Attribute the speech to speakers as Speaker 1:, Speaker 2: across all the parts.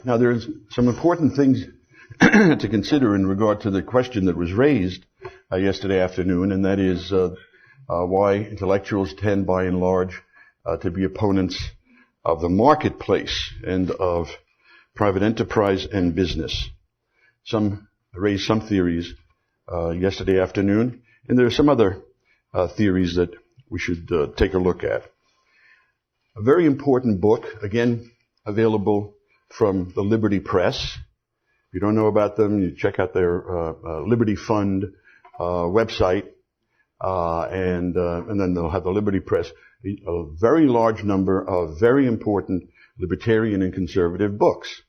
Speaker 1: Now, there's some important things to consider in regard to the question that was raised yesterday afternoon, and that is why intellectuals tend, by and large, to be opponents of the marketplace and of private enterprise and business. Some raised some theories yesterday afternoon, and there are some other theories that we should take a look at. A very important book, again, available from the Liberty Press. If you don't know about them, you check out their Liberty Fund website, and then they'll have the Liberty Press, a very large number of very important libertarian and conservative books,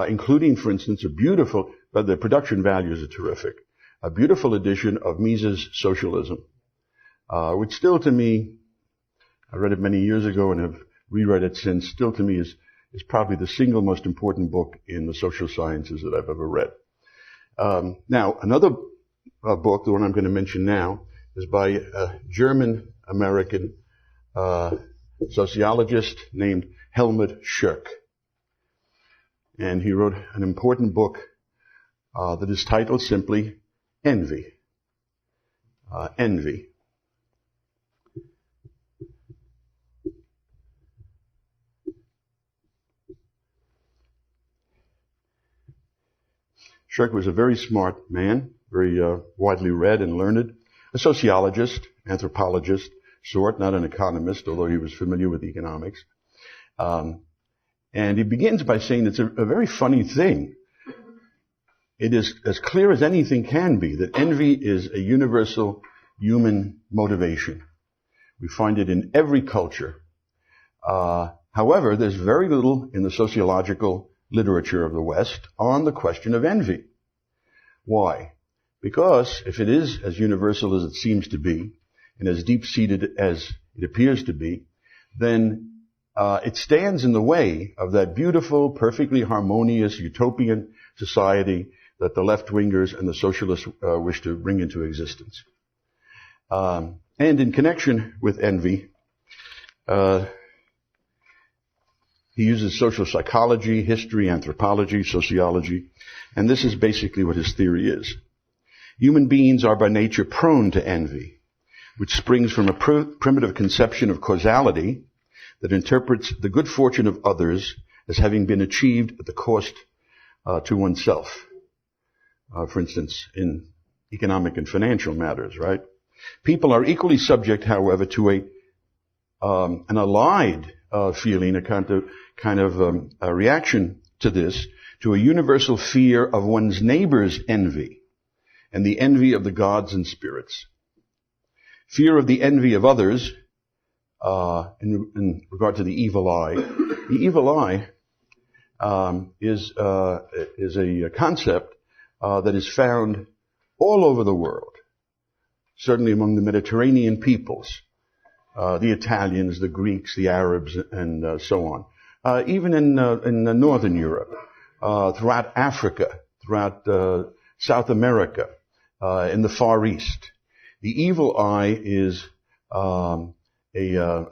Speaker 1: including, for instance, a beautiful, but the production values are terrific, a beautiful edition of Mises' Socialism, which still to me, I read it many years ago and have reread it since, still to me is probably the single most important book in the social sciences that I've ever read. Now, another book, the one I'm going to mention now, is by a German-American sociologist named Helmut Schirk. And he wrote an important book that is titled simply Envy. Envy. Schirk was a very smart man, very widely read and learned, a sociologist, anthropologist sort, not an economist, although he was familiar with economics. And he begins by saying it's a very funny thing. It is as clear as anything can be that envy is a universal human motivation. We find it in every culture. However, there's very little in the sociological literature of the West on the question of envy. Why? Because if it is as universal as it seems to be, and as deep-seated as it appears to be, then it stands in the way of that beautiful, perfectly harmonious, utopian society that the left-wingers and the socialists wish to bring into existence. And in connection with envy, he uses social psychology, history, anthropology, sociology, and this is basically what his theory is. Human beings are by nature prone to envy, which springs from a primitive conception of causality that interprets the good fortune of others as having been achieved at the cost to oneself. For instance, in economic and financial matters, right? People are equally subject, however, to an allied feeling, a kind of a reaction to this, to a universal fear of one's neighbor's envy and the envy of the gods and spirits. Fear of the envy of others, in regard to the evil eye. The evil eye is a concept that is found all over the world, certainly among the Mediterranean peoples. The Italians, the Greeks, the Arabs, and so on. Even in Northern Europe, throughout Africa, throughout South America, in the Far East. The evil eye is a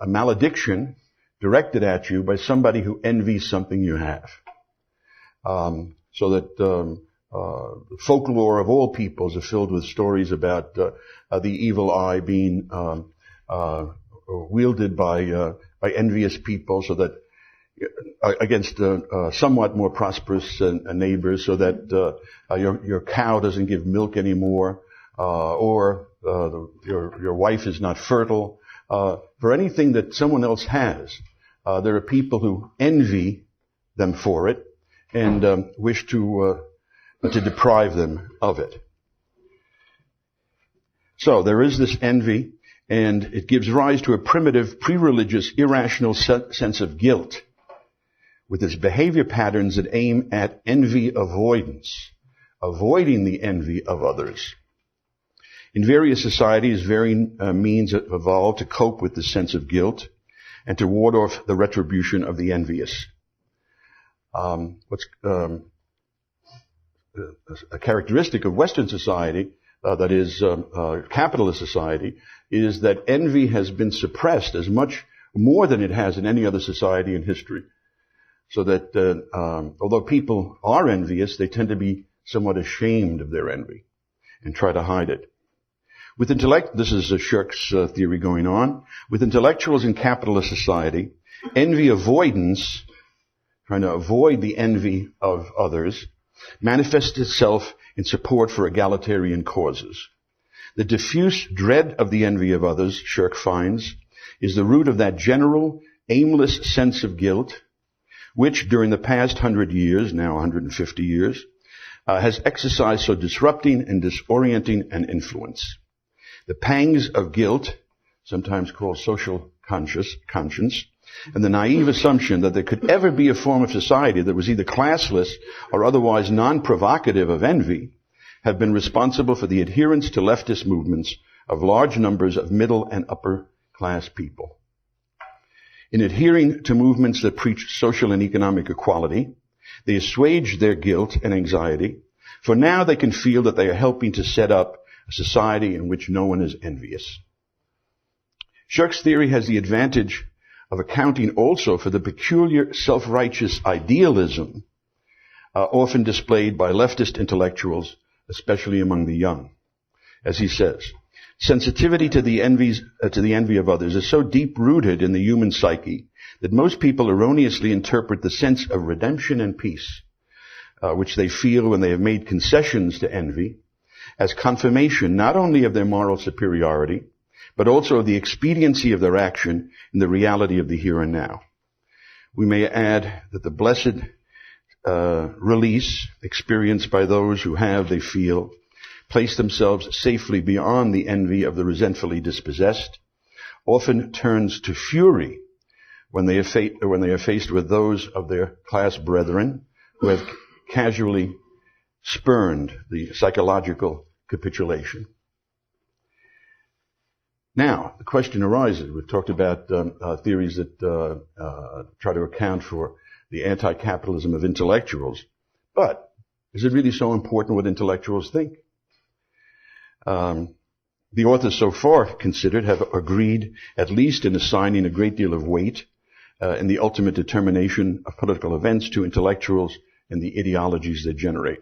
Speaker 1: malediction directed at you by somebody who envies something you have. So that the folklore of all peoples are filled with stories about the evil eye being wielded by envious people, so that against somewhat more prosperous neighbors, so that your cow doesn't give milk anymore, or your wife is not fertile. For anything that someone else has, there are people who envy them for it and wish to deprive them of it. So there is this envy, and it gives rise to a primitive, pre-religious, irrational sense of guilt, with its behavior patterns that aim at envy avoidance, avoiding the envy of others. In various societies, varying means have evolved to cope with this sense of guilt and to ward off the retribution of the envious. What's a characteristic of Western society, that is capitalist society, is that envy has been suppressed as much more than it has in any other society in history. So that although people are envious, they tend to be somewhat ashamed of their envy and try to hide it. With this is Shirk's theory going on. With intellectuals in capitalist society, envy avoidance, trying to avoid the envy of others, manifests itself in support for egalitarian causes. The diffuse dread of the envy of others, Shirk finds, is the root of that general, aimless sense of guilt, which during the past 100 years, now 150 years, has exercised so disrupting and disorienting an influence. The pangs of guilt, sometimes called social conscience, and the naive assumption that there could ever be a form of society that was either classless or otherwise non-provocative of envy, have been responsible for the adherence to leftist movements of large numbers of middle and upper class people. In adhering to movements that preach social and economic equality, they assuage their guilt and anxiety, for now they can feel that they are helping to set up a society in which no one is envious. Shirk's theory has the advantage of accounting also for the peculiar self-righteous idealism often displayed by leftist intellectuals, especially among the young. As he says, sensitivity to the envy of others is so deep-rooted in the human psyche that most people erroneously interpret the sense of redemption and peace, which they feel when they have made concessions to envy, as confirmation not only of their moral superiority, but also of the expediency of their action in the reality of the here and now. We may add that the blessed release experienced by those who have, they feel, placed themselves safely beyond the envy of the resentfully dispossessed, often turns to fury when they are faced with those of their class brethren who have casually spurned the psychological capitulation. Now, the question arises. We've talked about theories that try to account for the anti-capitalism of intellectuals. But is it really so important what intellectuals think? The authors so far considered have agreed, at least in assigning a great deal of weight in the ultimate determination of political events to intellectuals and the ideologies they generate.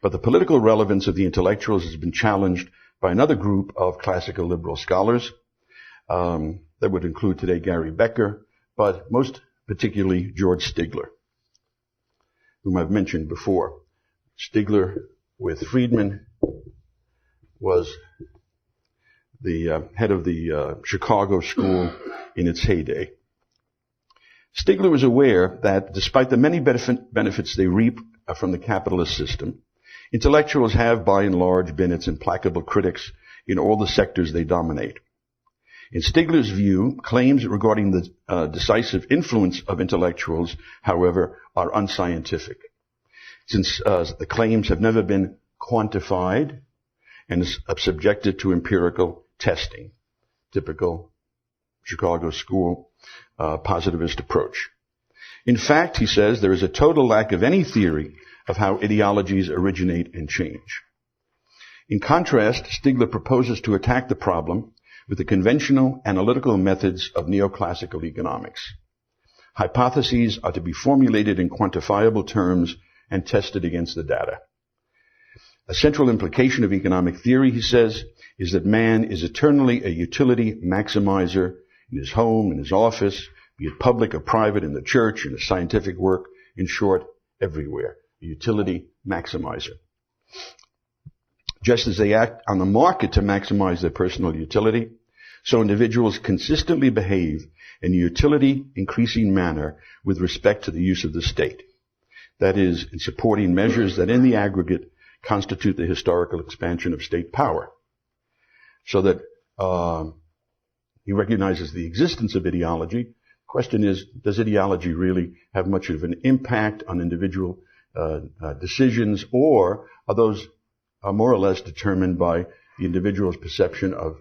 Speaker 1: But the political relevance of the intellectuals has been challenged by another group of classical liberal scholars. That would include today Gary Becker, but most particularly George Stigler, whom I've mentioned before. Stigler, with Friedman, was the head of the Chicago school in its heyday. Stigler was aware that despite the many benefits they reap from the capitalist system, intellectuals have by and large been its implacable critics in all the sectors they dominate. In Stigler's view, claims regarding the decisive influence of intellectuals, however, are unscientific, since the claims have never been quantified and is subjected to empirical testing. Typical Chicago school positivist approach. In fact, he says, there is a total lack of any theory of how ideologies originate and change. In contrast, Stigler proposes to attack the problem with the conventional analytical methods of neoclassical economics. Hypotheses are to be formulated in quantifiable terms and tested against the data. A central implication of economic theory, he says, is that man is eternally a utility maximizer in his home, in his office, be it public or private, in the church, in his scientific work, in short, everywhere. A utility maximizer. Just as they act on the market to maximize their personal utility, so individuals consistently behave in a utility-increasing manner with respect to the use of the state. That is, in supporting measures that in the aggregate constitute the historical expansion of state power. So that he recognizes the existence of ideology. Question is, does ideology really have much of an impact on individual decisions, or are those more or less determined by the individual's perception of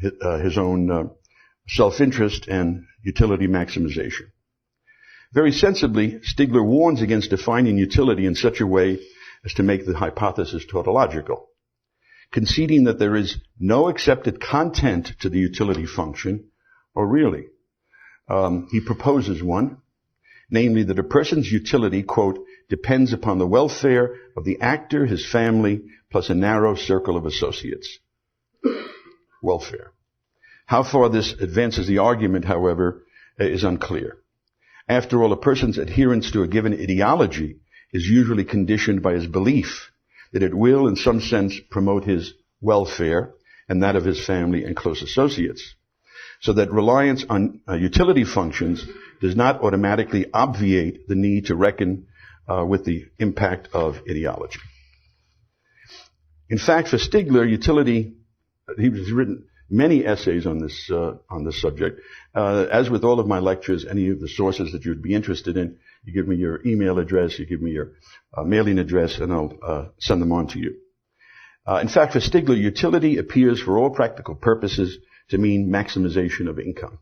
Speaker 1: his own self-interest and utility maximization? Very sensibly, Stigler warns against defining utility in such a way as to make the hypothesis tautological, conceding that there is no accepted content to the utility function, or really. He proposes one, namely that a person's utility, quote, depends upon the welfare of the actor, his family, plus a narrow circle of associates. Welfare. How far this advances the argument, however, is unclear. After all, a person's adherence to a given ideology is usually conditioned by his belief that it will, in some sense, promote his welfare and that of his family and close associates, so that reliance on utility functions does not automatically obviate the need to reckon with the impact of ideology. In fact, for Stigler, utility, he's written many essays on this subject. As with all of my lectures, any of the sources that you'd be interested in, you give me your email address, you give me your mailing address, and I'll send them on to you. In fact, for Stigler, utility appears for all practical purposes to mean maximization of income.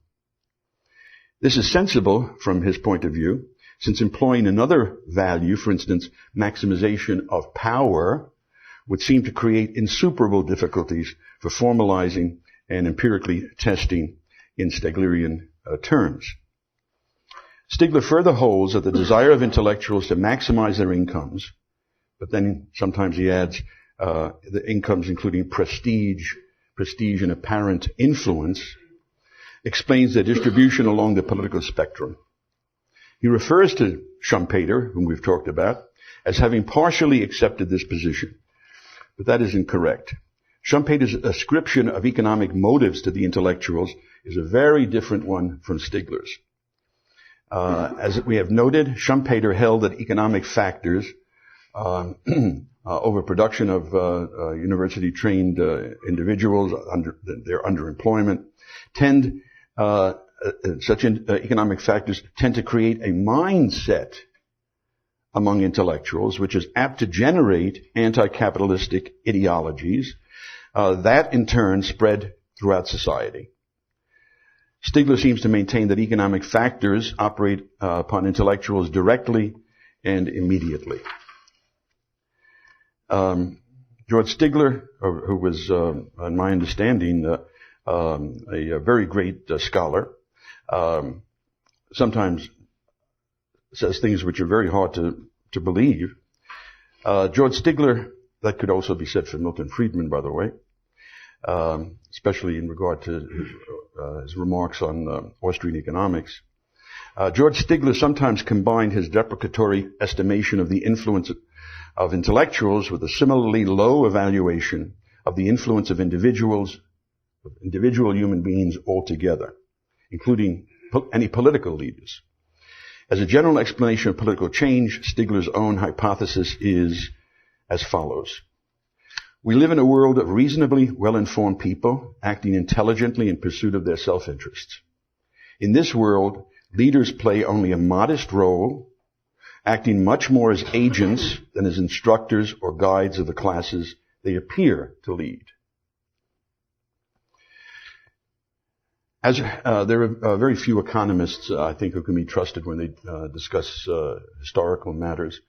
Speaker 1: This is sensible from his point of view, since employing another value, for instance, maximization of power, would seem to create insuperable difficulties for formalizing and empirically testing in Stiglerian terms. Stigler further holds that the desire of intellectuals to maximize their incomes, but then sometimes he adds the incomes including prestige and apparent influence, explains their distribution along the political spectrum. He refers to Schumpeter, whom we've talked about, as having partially accepted this position. But that is incorrect. Schumpeter's ascription of economic motives to the intellectuals is a very different one from Stigler's. As we have noted, Schumpeter held that economic factors, overproduction of university-trained individuals, their underemployment, economic factors tend to create a mindset among intellectuals, which is apt to generate anti-capitalistic ideologies that in turn spread throughout society. Stigler seems to maintain that economic factors operate upon intellectuals directly and immediately. George Stigler, who was, in my understanding, a very great scholar, sometimes says things which are very hard to believe. George Stigler, that could also be said for Milton Friedman, by the way, especially in regard to his remarks on Austrian economics. George Stigler sometimes combined his deprecatory estimation of the influence of intellectuals with a similarly low evaluation of the influence of individual human beings altogether, including any political leaders. As a general explanation of political change, Stigler's own hypothesis is as follows. We live in a world of reasonably well-informed people acting intelligently in pursuit of their self-interests. In this world, leaders play only a modest role, acting much more as agents than as instructors or guides of the classes they appear to lead. As there are very few economists, I think, who can be trusted when they discuss historical matters.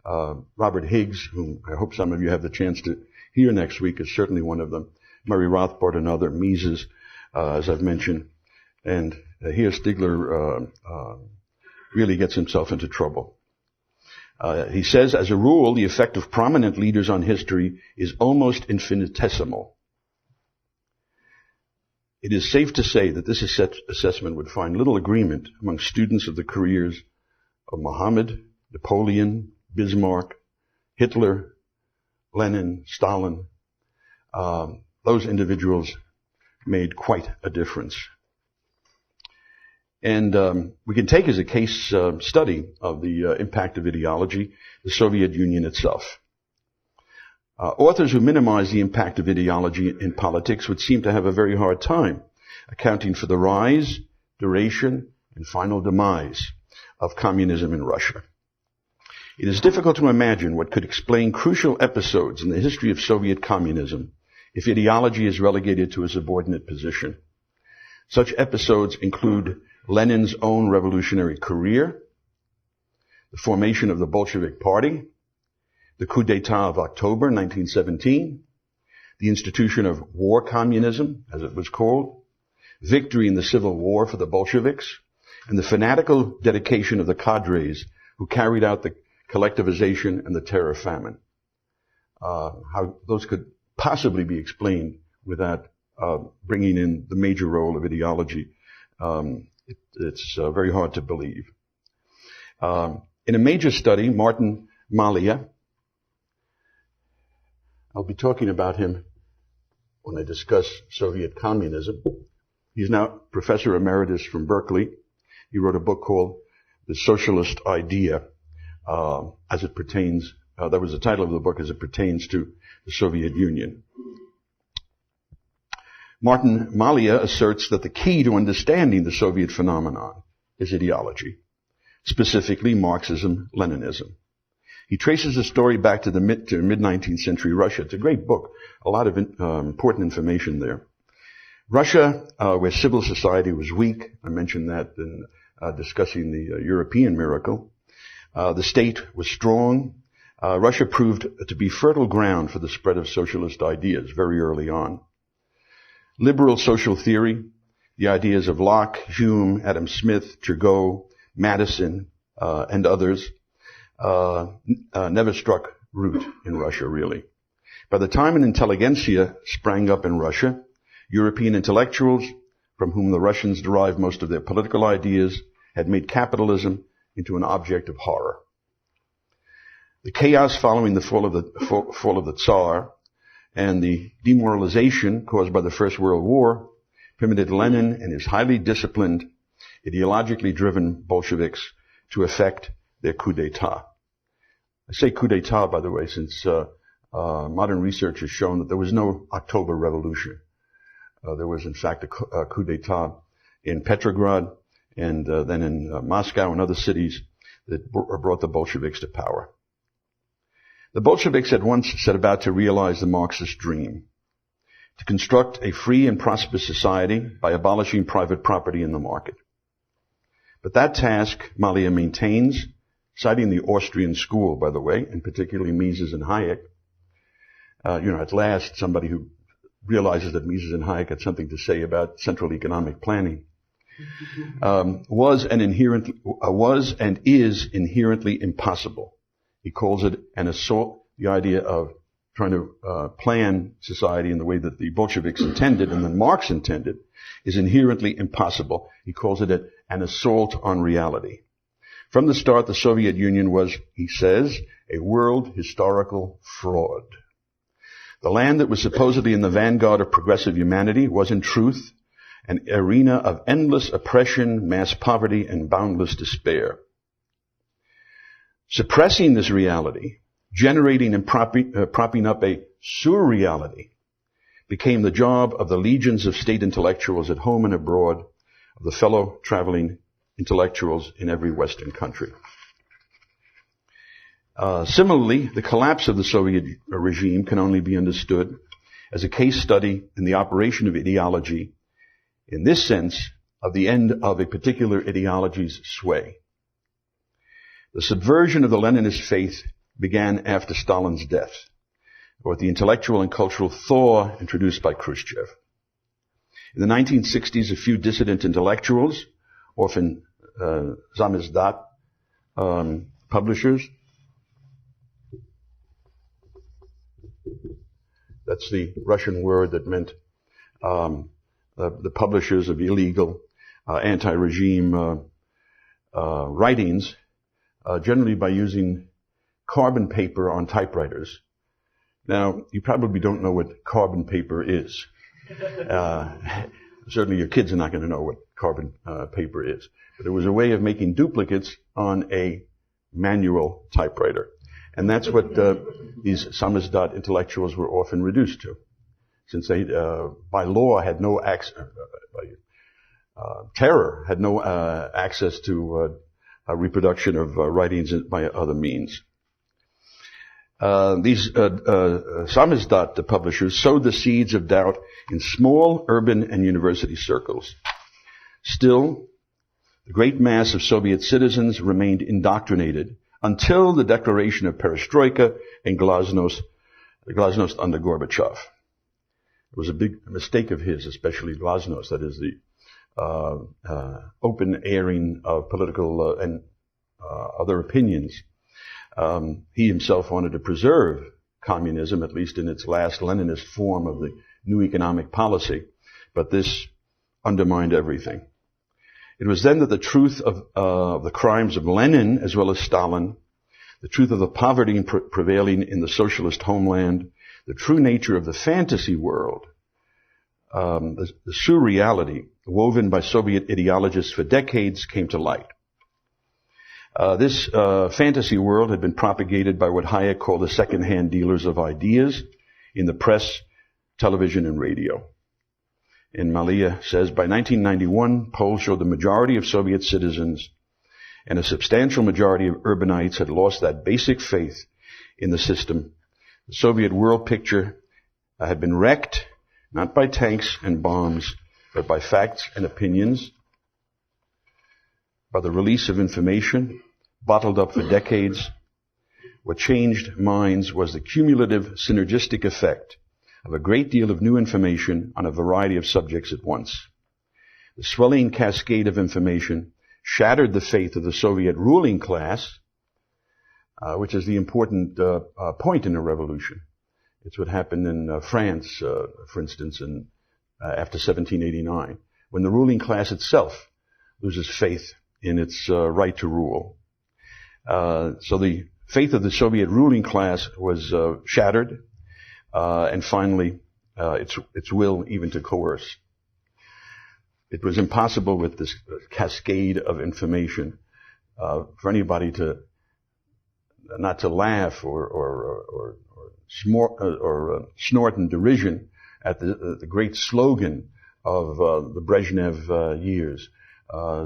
Speaker 1: Robert Higgs, whom I hope some of you have the chance to hear next week, is certainly one of them. Murray Rothbard, another. Mises, as I've mentioned. And here Stigler really gets himself into trouble. He says, as a rule, the effect of prominent leaders on history is almost infinitesimal. It is safe to say that this assessment would find little agreement among students of the careers of Muhammad, Napoleon, Bismarck, Hitler, Lenin, Stalin. Those individuals made quite a difference. And we can take as a case study of the impact of ideology the Soviet Union itself. Authors who minimize the impact of ideology in politics would seem to have a very hard time accounting for the rise, duration, and final demise of communism in Russia. It is difficult to imagine what could explain crucial episodes in the history of Soviet communism if ideology is relegated to a subordinate position. Such episodes include Lenin's own revolutionary career, the formation of the Bolshevik Party, the coup d'etat of October 1917, the institution of war communism, as it was called, victory in the civil war for the Bolsheviks, and the fanatical dedication of the cadres who carried out the collectivization and the terror famine. How those could possibly be explained without bringing in the major role of ideology, it's very hard to believe. In a major study, Martin Malia, I'll be talking about him when I discuss Soviet communism. He's now Professor Emeritus from Berkeley. He wrote a book called The Socialist Idea, as it pertains, that was the title of the book, as it pertains to the Soviet Union. Martin Malia asserts that the key to understanding the Soviet phenomenon is ideology, specifically Marxism-Leninism. He traces the story back to the mid-19th century Russia. It's a great book, a lot of important information there. Russia, where civil society was weak, I mentioned that in discussing the European miracle. The state was strong. Russia proved to be fertile ground for the spread of socialist ideas very early on. Liberal social theory, the ideas of Locke, Hume, Adam Smith, Turgot, Madison, and others, never struck root in Russia, really. By the time an intelligentsia sprang up in Russia, European intellectuals, from whom the Russians derived most of their political ideas, had made capitalism into an object of horror. The chaos following the fall of the Tsar and the demoralization caused by the First World War permitted Lenin and his highly disciplined, ideologically driven Bolsheviks to effect their coup d'etat. I say coup d'etat, by the way, since modern research has shown that there was no October Revolution. There was, in fact, a coup d'etat in Petrograd and then in Moscow and other cities that brought the Bolsheviks to power. The Bolsheviks had once set about to realize the Marxist dream, to construct a free and prosperous society by abolishing private property in the market. But that task, Malia maintains, citing the Austrian school, by the way, and particularly Mises and Hayek, at last somebody who realizes that Mises and Hayek had something to say about central economic planning, was and is inherently impossible. He calls it an assault, the idea of trying to plan society in the way that the Bolsheviks intended and then Marx intended is inherently impossible. He calls it an assault on reality. From the start, the Soviet Union was, he says, a world historical fraud. The land that was supposedly in the vanguard of progressive humanity was in truth an arena of endless oppression, mass poverty, and boundless despair. Suppressing this reality, generating and propping up a surreality, became the job of the legions of state intellectuals at home and abroad, of the fellow traveling intellectuals in every Western country. Similarly, the collapse of the Soviet regime can only be understood as a case study in the operation of ideology, in this sense, of the end of a particular ideology's sway. The subversion of the Leninist faith began after Stalin's death, or the intellectual and cultural thaw introduced by Khrushchev. In the 1960s, a few dissident intellectuals, often samizdat publishers, that's the Russian word that meant the publishers of illegal anti-regime writings, generally by using carbon paper on typewriters. Now, you probably don't know what carbon paper is. Certainly your kids are not going to know what carbon paper is. But it was a way of making duplicates on a manual typewriter. And that's what these samizdat intellectuals were often reduced to, since they, by law, had no access, terror had no access to reproduction of writings by other means. These samizdat publishers sowed the seeds of doubt in small urban and university circles. Still, the great mass of Soviet citizens remained indoctrinated until the declaration of perestroika and glasnost under Gorbachev. It was a big mistake of his, especially glasnost, that is the open airing of political and other opinions. He himself wanted to preserve communism, at least in its last Leninist form of the new economic policy, but this undermined everything. It was then that the truth of the crimes of Lenin as well as Stalin, the truth of the poverty prevailing in the socialist homeland, the true nature of the fantasy world, the surreality woven by Soviet ideologists for decades came to light. This fantasy world had been propagated by what Hayek called the second-hand dealers of ideas in the press, television, and radio. And Malia says, by 1991, polls showed the majority of Soviet citizens and a substantial majority of urbanites had lost that basic faith in the system. The Soviet world picture had been wrecked, not by tanks and bombs, but by facts and opinions, by the release of information, bottled up for decades. What changed minds was the cumulative synergistic effect of a great deal of new information on a variety of subjects at once. The swelling cascade of information shattered the faith of the Soviet ruling class, which is the important point in a revolution. It's what happened in France, for instance, after 1789, when the ruling class itself loses faith in its right to rule. So the faith of the Soviet ruling class was shattered, and finally, its will even to coerce. It was impossible with this cascade of information for anybody to not to laugh or snort in derision at the great slogan of the Brezhnev years,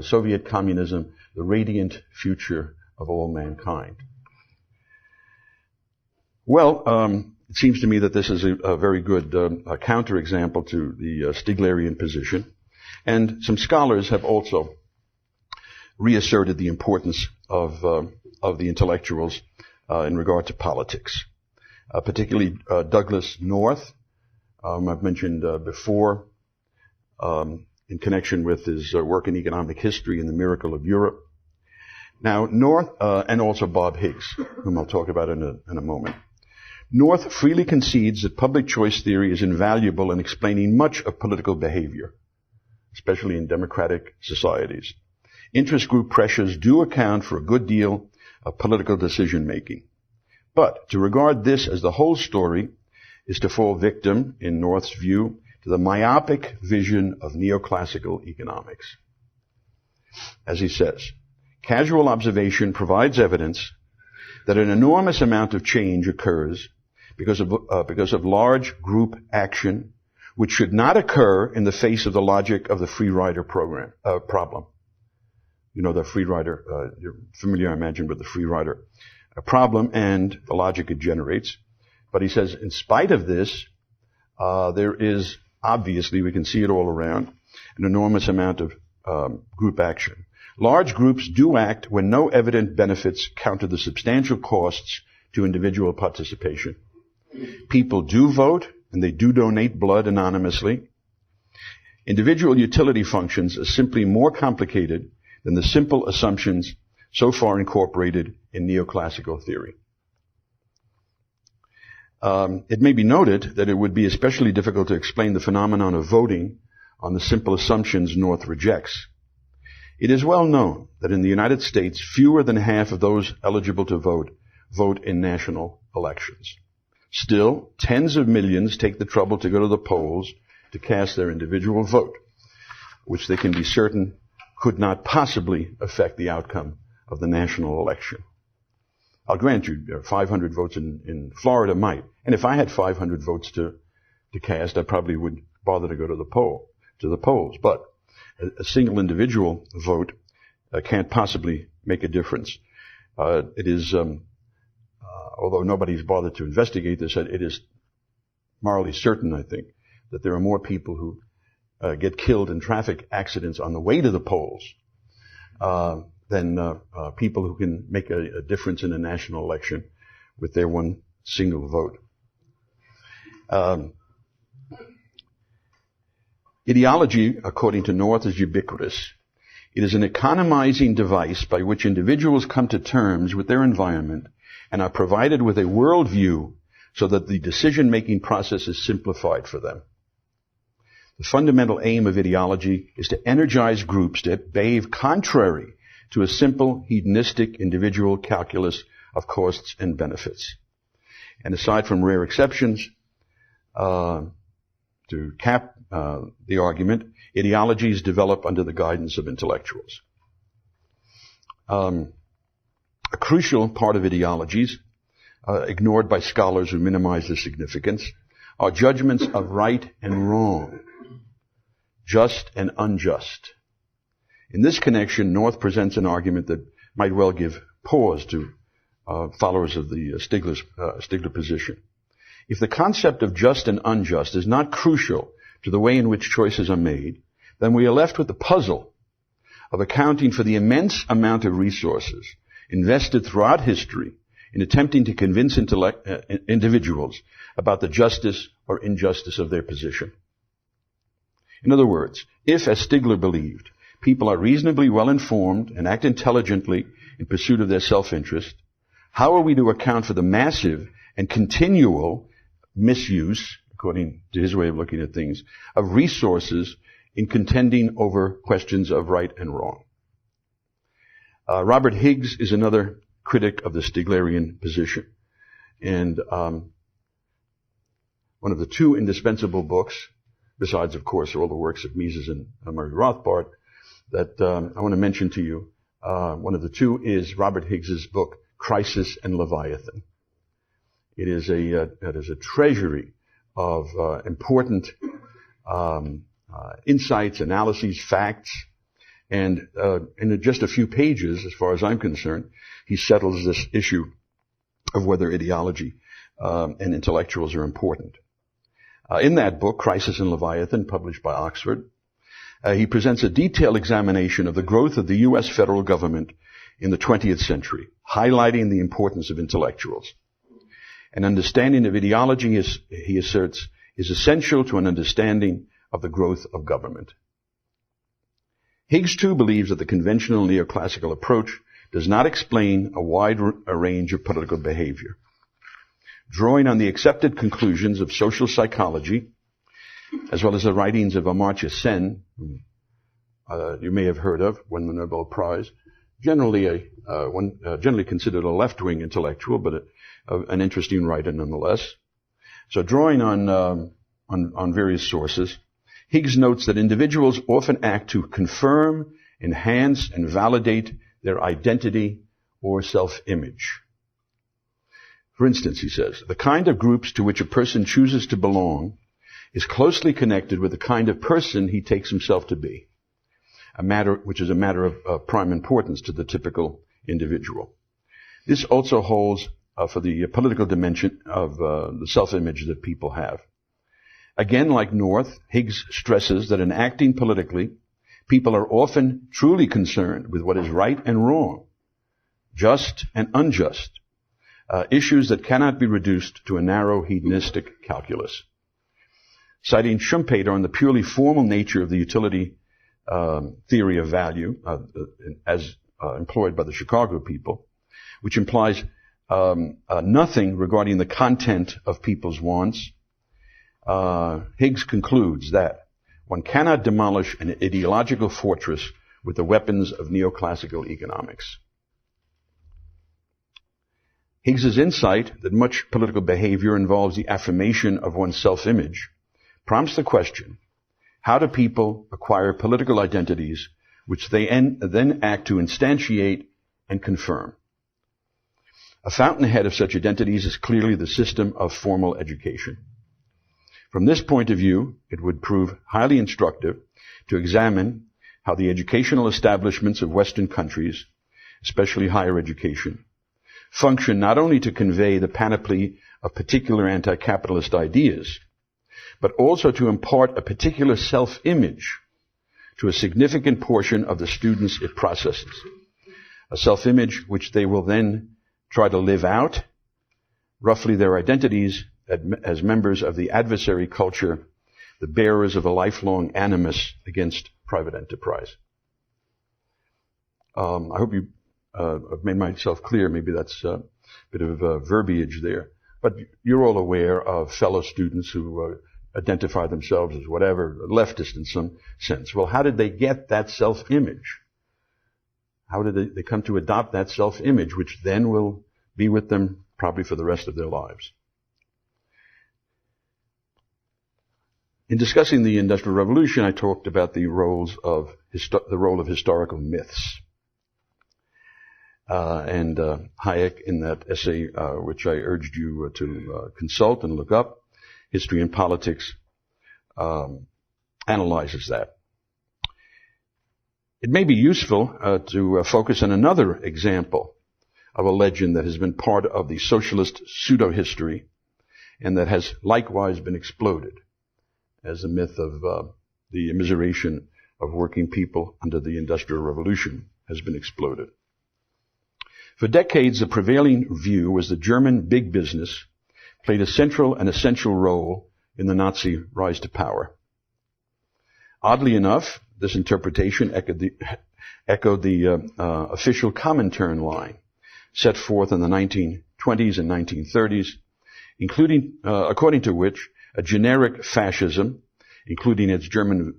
Speaker 1: Soviet communism, the radiant future of all mankind. Well, it seems to me that this is a very good counterexample to the Stiglerian position. And some scholars have also reasserted the importance of the intellectuals in regard to politics, particularly Douglas North, I've mentioned before, in connection with his work in economic history and the miracle of Europe. Now, North, and also Bob Higgs, whom I'll talk about in a moment. North freely concedes that public choice theory is invaluable in explaining much of political behavior, especially in democratic societies. Interest group pressures do account for a good deal of political decision-making. But to regard this as the whole story is to fall victim, in North's view, to the myopic vision of neoclassical economics. As he says, casual observation provides evidence that an enormous amount of change occurs because of large group action, which should not occur in the face of the logic of the free rider problem. You know, the free rider, you're familiar, I imagine, with the free rider problem and the logic it generates. But he says, in spite of this, there is obviously, we can see it all around, an enormous amount of group action. Large groups do act when no evident benefits counter the substantial costs to individual participation. People do vote, and they do donate blood anonymously. Individual utility functions are simply more complicated than the simple assumptions so far incorporated in neoclassical theory. It may be noted that it would be especially difficult to explain the phenomenon of voting on the simple assumptions North rejects. It is well known that in the United States, fewer than half of those eligible to vote in national elections. Still, tens of millions take the trouble to go to the polls to cast their individual vote, which they can be certain could not possibly affect the outcome of the national election. I'll grant you 500 votes in Florida might. And if I had 500 votes to cast, I probably wouldn't bother to go to the polls. But a single individual vote can't possibly make a difference. It is, although nobody's bothered to investigate this, it is morally certain, I think, that there are more people who get killed in traffic accidents on the way to the polls than people who can make a difference in a national election with their one single vote. Ideology, according to North, is ubiquitous. It is an economizing device by which individuals come to terms with their environment and are provided with a worldview so that the decision-making process is simplified for them. The fundamental aim of ideology is to energize groups to behave contrary to a simple hedonistic individual calculus of costs and benefits. And aside from rare exceptions, to cap the argument, ideologies develop under the guidance of intellectuals. A crucial part of ideologies, ignored by scholars who minimize their significance, are judgments of right and wrong, just and unjust. In this connection, North presents an argument that might well give pause to followers of the Stigler position. If the concept of just and unjust is not crucial to the way in which choices are made, then we are left with the puzzle of accounting for the immense amount of resources invested throughout history in attempting to convince individuals about the justice or injustice of their position. In other words, if, as Stigler believed, people are reasonably well informed and act intelligently in pursuit of their self-interest, how are we to account for the massive and continual misuse, according to his way of looking at things, of resources in contending over questions of right and wrong? Robert Higgs is another critic of the Stiglerian position. And one of the two indispensable books, besides, of course, all the works of Mises and Murray Rothbard, that I want to mention to you, one of the two is Robert Higgs's book, Crisis and Leviathan. It is a treasury of important insights, analyses, facts, and in just a few pages, as far as I'm concerned, he settles this issue of whether ideology and intellectuals are important. In that book, Crisis and Leviathan, published by Oxford, he presents a detailed examination of the growth of the U.S. federal government in the 20th century, highlighting the importance of intellectuals. An understanding of ideology, he asserts, is essential to an understanding of the growth of government. Higgs, too, believes that the conventional neoclassical approach does not explain a wide range of political behavior. Drawing on the accepted conclusions of social psychology, as well as the writings of Amartya Sen, whom you may have heard of, won the Nobel Prize, generally considered a left-wing intellectual, but an interesting writer nonetheless. So drawing on various sources, Higgs notes that individuals often act to confirm, enhance, and validate their identity or self-image. For instance, he says, the kind of groups to which a person chooses to belong is closely connected with the kind of person he takes himself to be, which is a matter of prime importance to the typical individual. This also holds for the political dimension of the self-image that people have. Again, like North, Higgs stresses that in acting politically, people are often truly concerned with what is right and wrong, just and unjust, issues that cannot be reduced to a narrow hedonistic calculus. Citing Schumpeter on the purely formal nature of the utility theory of value, as employed by the Chicago people, which implies nothing regarding the content of people's wants, Higgs concludes that one cannot demolish an ideological fortress with the weapons of neoclassical economics. Higgs's insight that much political behavior involves the affirmation of one's self-image prompts the question, how do people acquire political identities which they then act to instantiate and confirm? A fountainhead of such identities is clearly the system of formal education. From this point of view, it would prove highly instructive to examine how the educational establishments of Western countries, especially higher education, function not only to convey the panoply of particular anti-capitalist ideas, but also to impart a particular self-image to a significant portion of the students it processes, a self-image which they will then try to live out, roughly their identities as members of the adversary culture the bearers of a lifelong animus against private enterprise. I hope I've made myself clear. Maybe that's a bit of verbiage there. But you're all aware of fellow students who identify themselves as whatever, leftist in some sense. Well, how did they get that self-image? How did they come to adopt that self-image, which then will be with them probably for the rest of their lives? In discussing the Industrial Revolution, I talked about the role of historical myths. And Hayek, in that essay, which I urged you to consult and look up, History and Politics, analyzes that. It may be useful to focus on another example of a legend that has been part of the socialist pseudo-history and that has likewise been exploded as the myth of the immiseration of working people under the Industrial Revolution has been exploded. For decades, the prevailing view was that German big business played a central and essential role in the Nazi rise to power. Oddly enough, this interpretation echoed the official Comintern line set forth in the 1920s and 1930s, including, according to which a generic fascism, including its German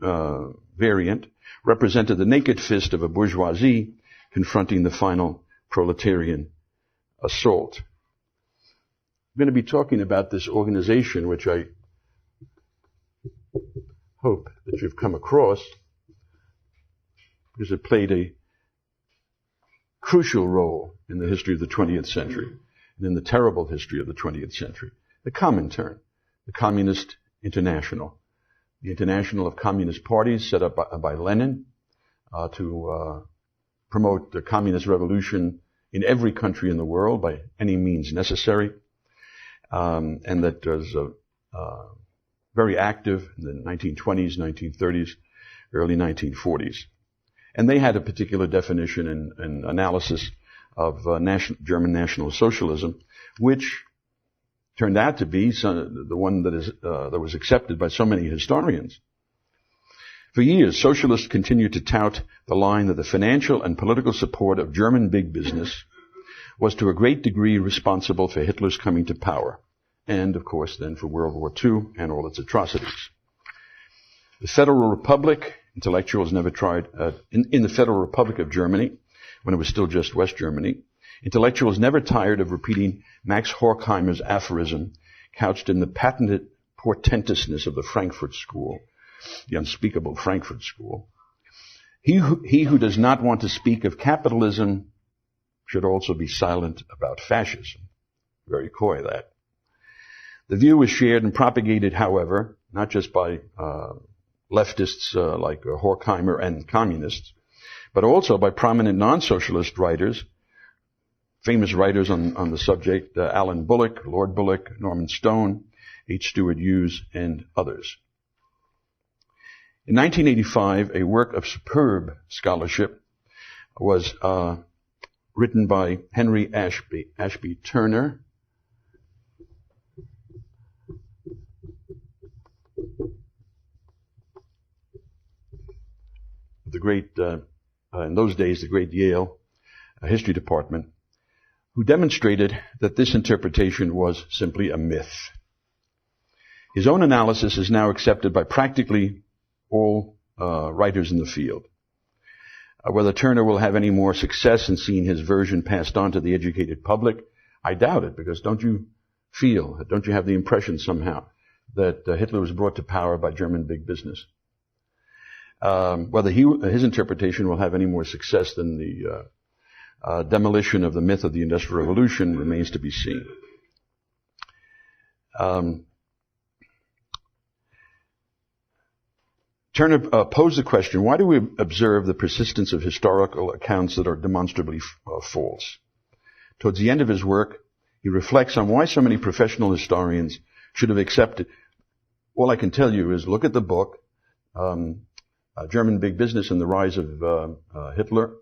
Speaker 1: variant, represented the naked fist of a bourgeoisie confronting the final proletarian assault. I'm going to be talking about this organization, which I hope that you've come across, because it played a crucial role in the history of the 20th century and in the terrible history of the 20th century. The Comintern, the Communist International, the International of Communist Parties set up by Lenin to promote the communist revolution in every country in the world by any means necessary, and that was very active in the 1920s, 1930s, early 1940s. And they had a particular definition and analysis of German National Socialism, which turned out to be the one that was accepted by so many historians. For years, socialists continued to tout the line that the financial and political support of German big business was to a great degree responsible for Hitler's coming to power, and, of course, then for World War II and all its atrocities. The Federal Republic, intellectuals never tried, in the Federal Republic of Germany, when it was still just West Germany, intellectuals never tired of repeating Max Horkheimer's aphorism, couched in the patented portentousness of the Frankfurt School, the unspeakable Frankfurt School. He who does not want to speak of capitalism should also be silent about fascism. Very coy, that. The view was shared and propagated, however, not just by leftists like Horkheimer and communists, but also by prominent non-socialist writers, famous writers on the subject, Alan Bullock, Lord Bullock, Norman Stone, H. Stuart Hughes, and others. In 1985, a work of superb scholarship was written by Henry Ashby Turner, the great, in those days, the great Yale history department, who demonstrated that this interpretation was simply a myth. His own analysis is now accepted by practically all writers in the field. Whether Turner will have any more success in seeing his version passed on to the educated public, I doubt it, because don't you have the impression somehow that Hitler was brought to power by German big business? Whether his interpretation will have any more success than the demolition of the myth of the Industrial Revolution remains to be seen. Turner posed the question, why do we observe the persistence of historical accounts that are demonstrably false? Towards the end of his work, he reflects on why so many professional historians should have accepted. All I can tell you is look at the book, German Big Business and the Rise of Hitler.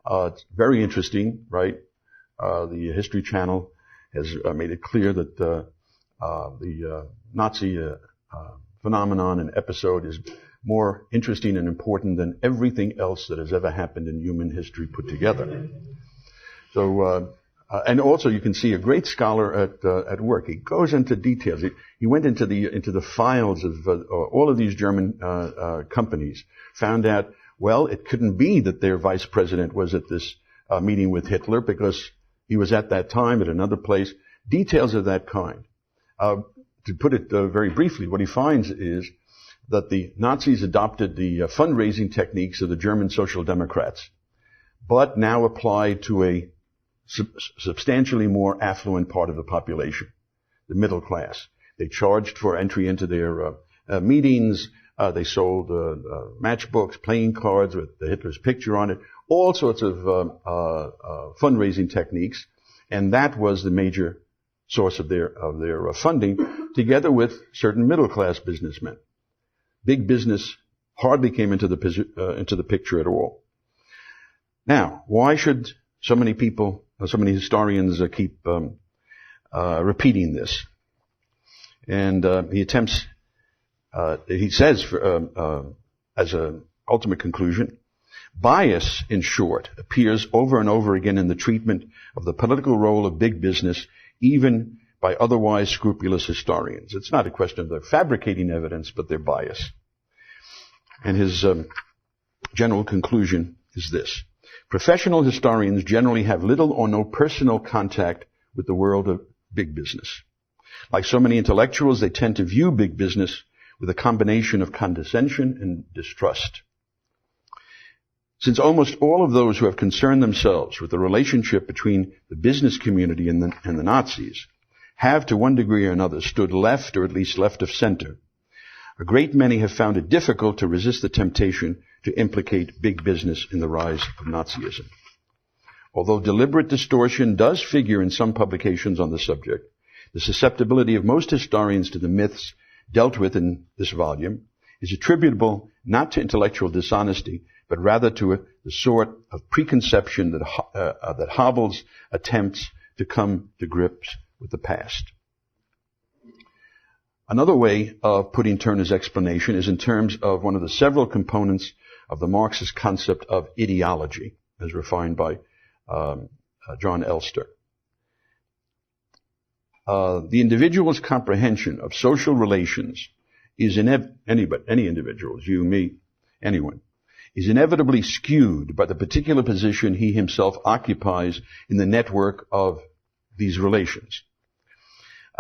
Speaker 1: It's very interesting, right? The History Channel has made it clear that the Nazi phenomenon and episode is more interesting and important than everything else that has ever happened in human history put together. So, and also you can see a great scholar at work. He goes into details. He went into the files of all of these German companies, found out, well, it couldn't be that their vice president was at this meeting with Hitler because he was at that time at another place. Details of that kind. To put it very briefly, what he finds is that the Nazis adopted the fundraising techniques of the German Social Democrats, but now applied to a substantially more affluent part of the population, the middle class. They charged for entry into their meetings. They sold matchbooks, playing cards with Hitler's picture on it, all sorts of fundraising techniques, and that was the major source of their funding, together with certain middle class businessmen. Big business hardly came into the picture at all. Now, why should so many people, so many historians keep repeating this? And he attempts, he says, as an ultimate conclusion, bias, in short, appears over and over again in the treatment of the political role of big business, even by otherwise scrupulous historians. It's not a question of they're fabricating evidence, but they're biased. And his general conclusion is this. Professional historians generally have little or no personal contact with the world of big business. Like so many intellectuals, they tend to view big business with a combination of condescension and distrust. Since almost all of those who have concerned themselves with the relationship between the business community and the Nazis have, to one degree or another, stood left, or at least left of center, a great many have found it difficult to resist the temptation to implicate big business in the rise of Nazism. Although deliberate distortion does figure in some publications on the subject, the susceptibility of most historians to the myths dealt with in this volume is attributable not to intellectual dishonesty, but rather to the sort of preconception that hobbles attempts to come to grips with the past. Another way of putting Turner's explanation is in terms of one of the several components of the Marxist concept of ideology, as refined by John Elster. The individual's comprehension of social relations is any individuals, you, me, anyone, is inevitably skewed by the particular position he himself occupies in the network of these relations.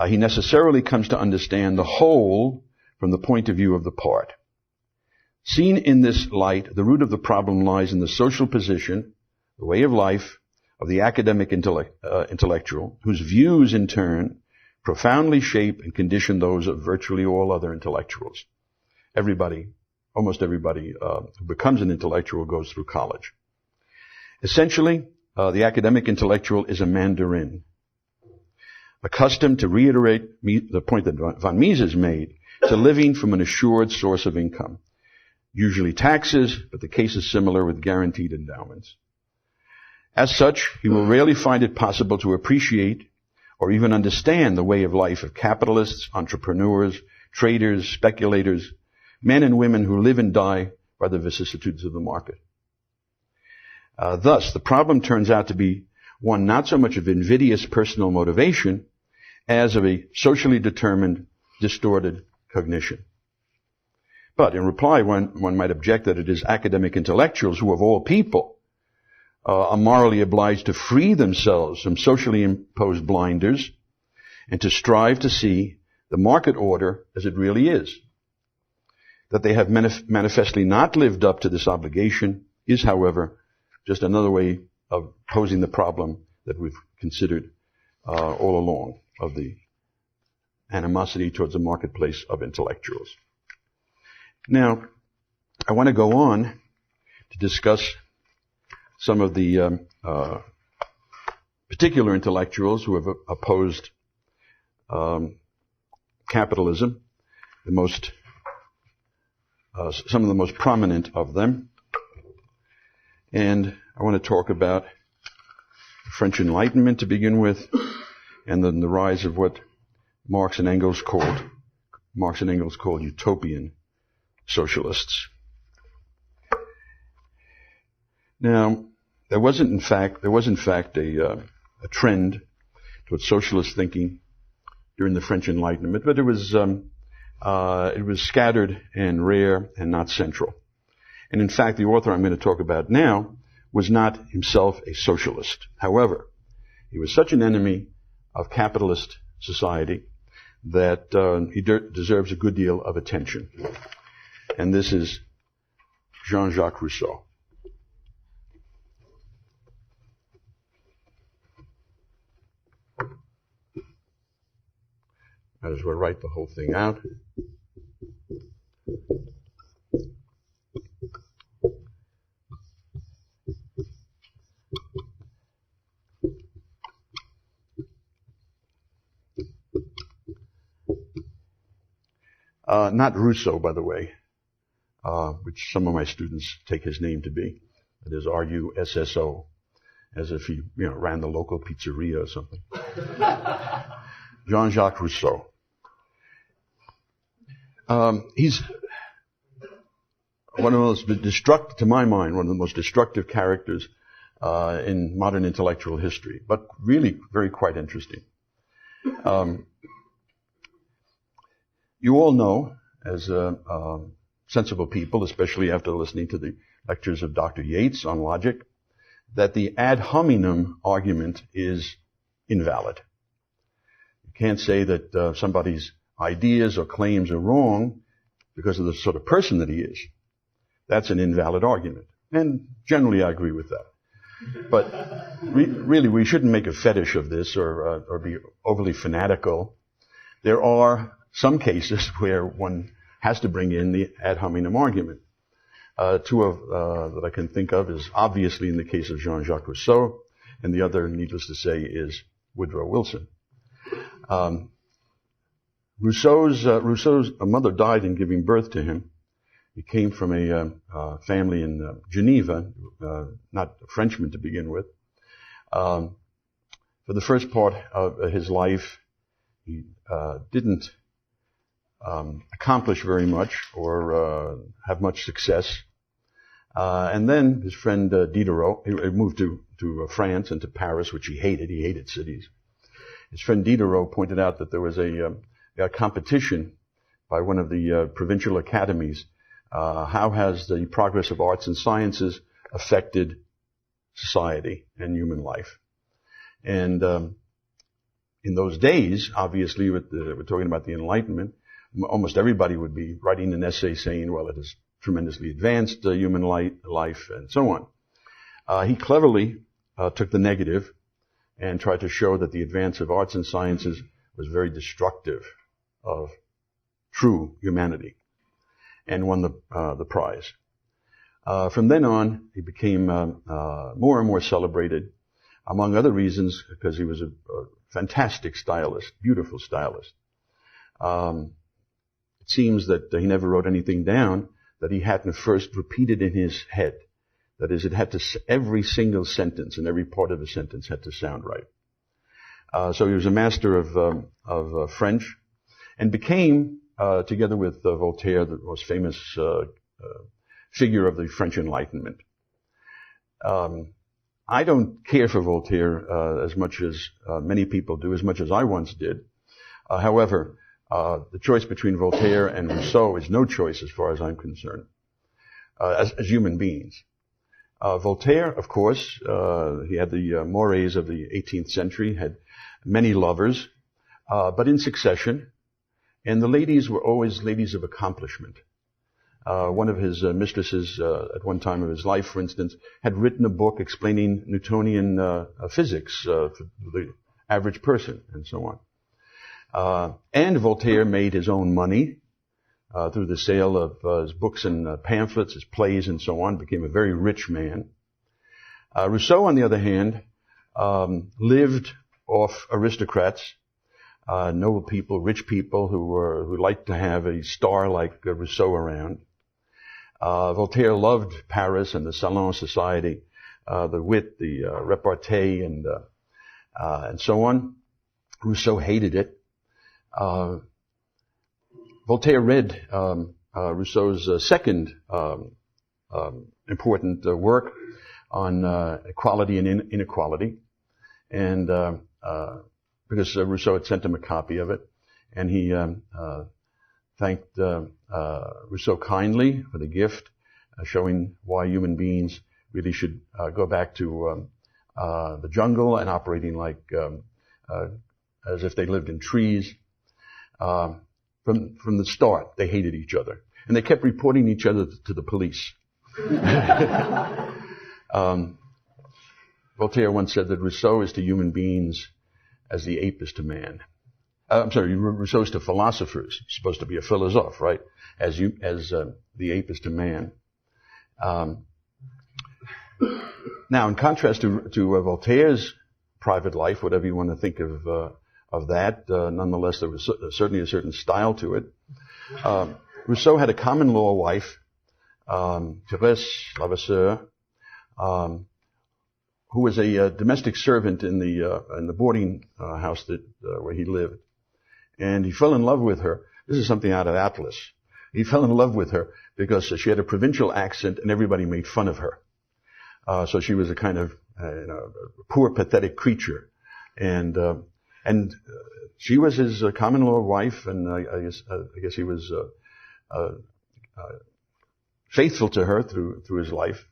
Speaker 1: He necessarily comes to understand the whole from the point of view of the part. Seen in this light, the root of the problem lies in the social position, the way of life, of the academic intellectual, whose views in turn profoundly shape and condition those of virtually all other intellectuals. Almost everybody who becomes an intellectual goes through college. Essentially, the academic intellectual is a mandarin, accustomed to reiterate the point that von Mises made, to living from an assured source of income. Usually taxes, but the case is similar with guaranteed endowments. As such, he will rarely find it possible to appreciate or even understand the way of life of capitalists, entrepreneurs, traders, speculators, men and women who live and die by the vicissitudes of the market. Thus, the problem turns out to be one not so much of invidious personal motivation as of a socially determined, distorted cognition. But in reply, one might object that it is academic intellectuals who, of all people, are morally obliged to free themselves from socially imposed blinders and to strive to see the market order as it really is. That they have manifestly not lived up to this obligation is, however, just another way of posing the problem that we've considered all along, of the animosity towards the marketplace of intellectuals. Now, I want to go on to discuss some of the particular intellectuals who have opposed capitalism, some of the most prominent of them. And I want to talk about the French Enlightenment to begin with, and then the rise of what Marx and Engels called Marx and Engels called utopian socialists. Now, there was in fact a trend towards socialist thinking during the French Enlightenment, but it was scattered and rare and not central. And in fact, the author I'm going to talk about now was not himself a socialist. However, he was such an enemy of capitalist society that he deserves a good deal of attention. And this is Jean-Jacques Rousseau. Might as well write the whole thing out. Not Rousseau, by the way, which some of my students take his name to be. It is R-U-S-S-O, as if he ran the local pizzeria or something. Jean-Jacques Rousseau. He's one of the most to my mind, one of the most destructive characters in modern intellectual history, but really very quite interesting. You all know, as sensible people, especially after listening to the lectures of Dr. Yates on logic, that the ad hominem argument is invalid. You can't say that somebody's ideas or claims are wrong because of the sort of person that he is. That's an invalid argument. And generally I agree with that. But really we shouldn't make a fetish of this or be overly fanatical. There are some cases where one has to bring in the ad hominem argument. Two that I can think of is obviously in the case of Jean-Jacques Rousseau, and the other, needless to say, is Woodrow Wilson. Rousseau's mother died in giving birth to him. He came from a family in Geneva, not a Frenchman to begin with. For the first part of his life, he didn't accomplish very much or have much success. And then his friend Diderot, he moved to France and to Paris, which he hated. He hated cities. His friend Diderot pointed out that there was a competition by one of the provincial academies. How has the progress of arts and sciences affected society and human life? And in those days, obviously, we're talking about the Enlightenment, almost everybody would be writing an essay saying, well, it has tremendously advanced human life and so on. He cleverly took the negative and tried to show that the advance of arts and sciences was very destructive of true humanity, and won the prize. From then on, he became more and more celebrated, among other reasons, because he was a fantastic stylist, beautiful stylist. It seems that he never wrote anything down that he hadn't first repeated in his head. That is, every single sentence and every part of a sentence had to sound right. So he was a master of French, and became, together with Voltaire, the most famous figure of the French Enlightenment. I don't care for Voltaire as much as many people do, as much as I once did. However, the choice between Voltaire and Rousseau is no choice as far as I'm concerned, as human beings. Voltaire, of course, he had the mores of the 18th century, had many lovers, but in succession, and the ladies were always ladies of accomplishment. One of his mistresses at one time of his life, for instance, had written a book explaining Newtonian physics for the average person, and so on. And Voltaire made his own money through the sale of his books and pamphlets, his plays, and so on, became a very rich man. Rousseau, on the other hand, lived off aristocrats, noble people, rich people who liked to have a star like Rousseau around. Voltaire loved Paris and the salon society, the wit, the repartee, and so on. Rousseau hated it. Voltaire read Rousseau's second important work on equality and inequality, and because Rousseau had sent him a copy of it, and he thanked Rousseau kindly for the gift, showing why human beings really should go back to the jungle and operating like as if they lived in trees. From the start, they hated each other, and they kept reporting each other to the police. Voltaire once said that Rousseau is to human beings as the ape is to man. Rousseau is to philosophers. He's supposed to be a philosophe, right? As the ape is to man. Now, in contrast to Voltaire's private life, whatever you want to think of that, nonetheless, there was certainly a certain style to it. Rousseau had a common law wife, Thérèse Levasseur, who was a domestic servant in the boarding house where he lived, and he fell in love with her. This is something out of Atlas. He fell in love with her because she had a provincial accent, and everybody made fun of her. So she was a kind of poor, pathetic creature, and she was his common law wife, and I guess he was faithful to her through his life.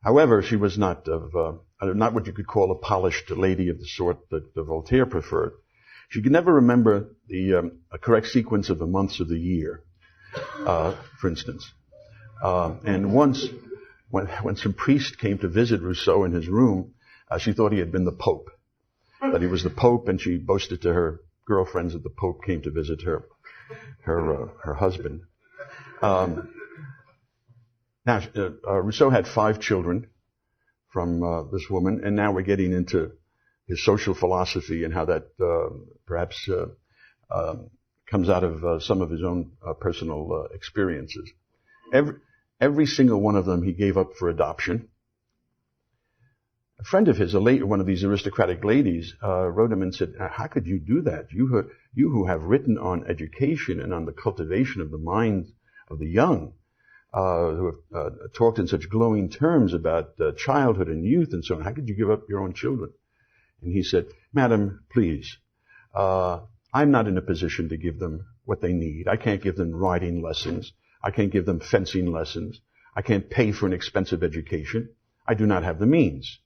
Speaker 1: However, she was not what you could call a polished lady of the sort that Voltaire preferred. She could never remember the correct sequence of the months of the year, for instance. And once, when some priest came to visit Rousseau in his room, she thought he had been the Pope, that he was the Pope, and she boasted to her girlfriends that the Pope came to visit her husband. Now, Rousseau had 5 children from this woman, and now we're getting into his social philosophy and how that perhaps comes out of some of his own personal experiences. Every single one of them he gave up for adoption. A friend of his, one of these aristocratic ladies, wrote him and said, "How could you do that? You who have written on education and on the cultivation of the minds of the young, who have talked in such glowing terms about childhood and youth and so on. How could you give up your own children?" And he said, "Madam, please, I'm not in a position to give them what they need. I can't give them riding lessons. I can't give them fencing lessons. I can't pay for an expensive education. I do not have the means.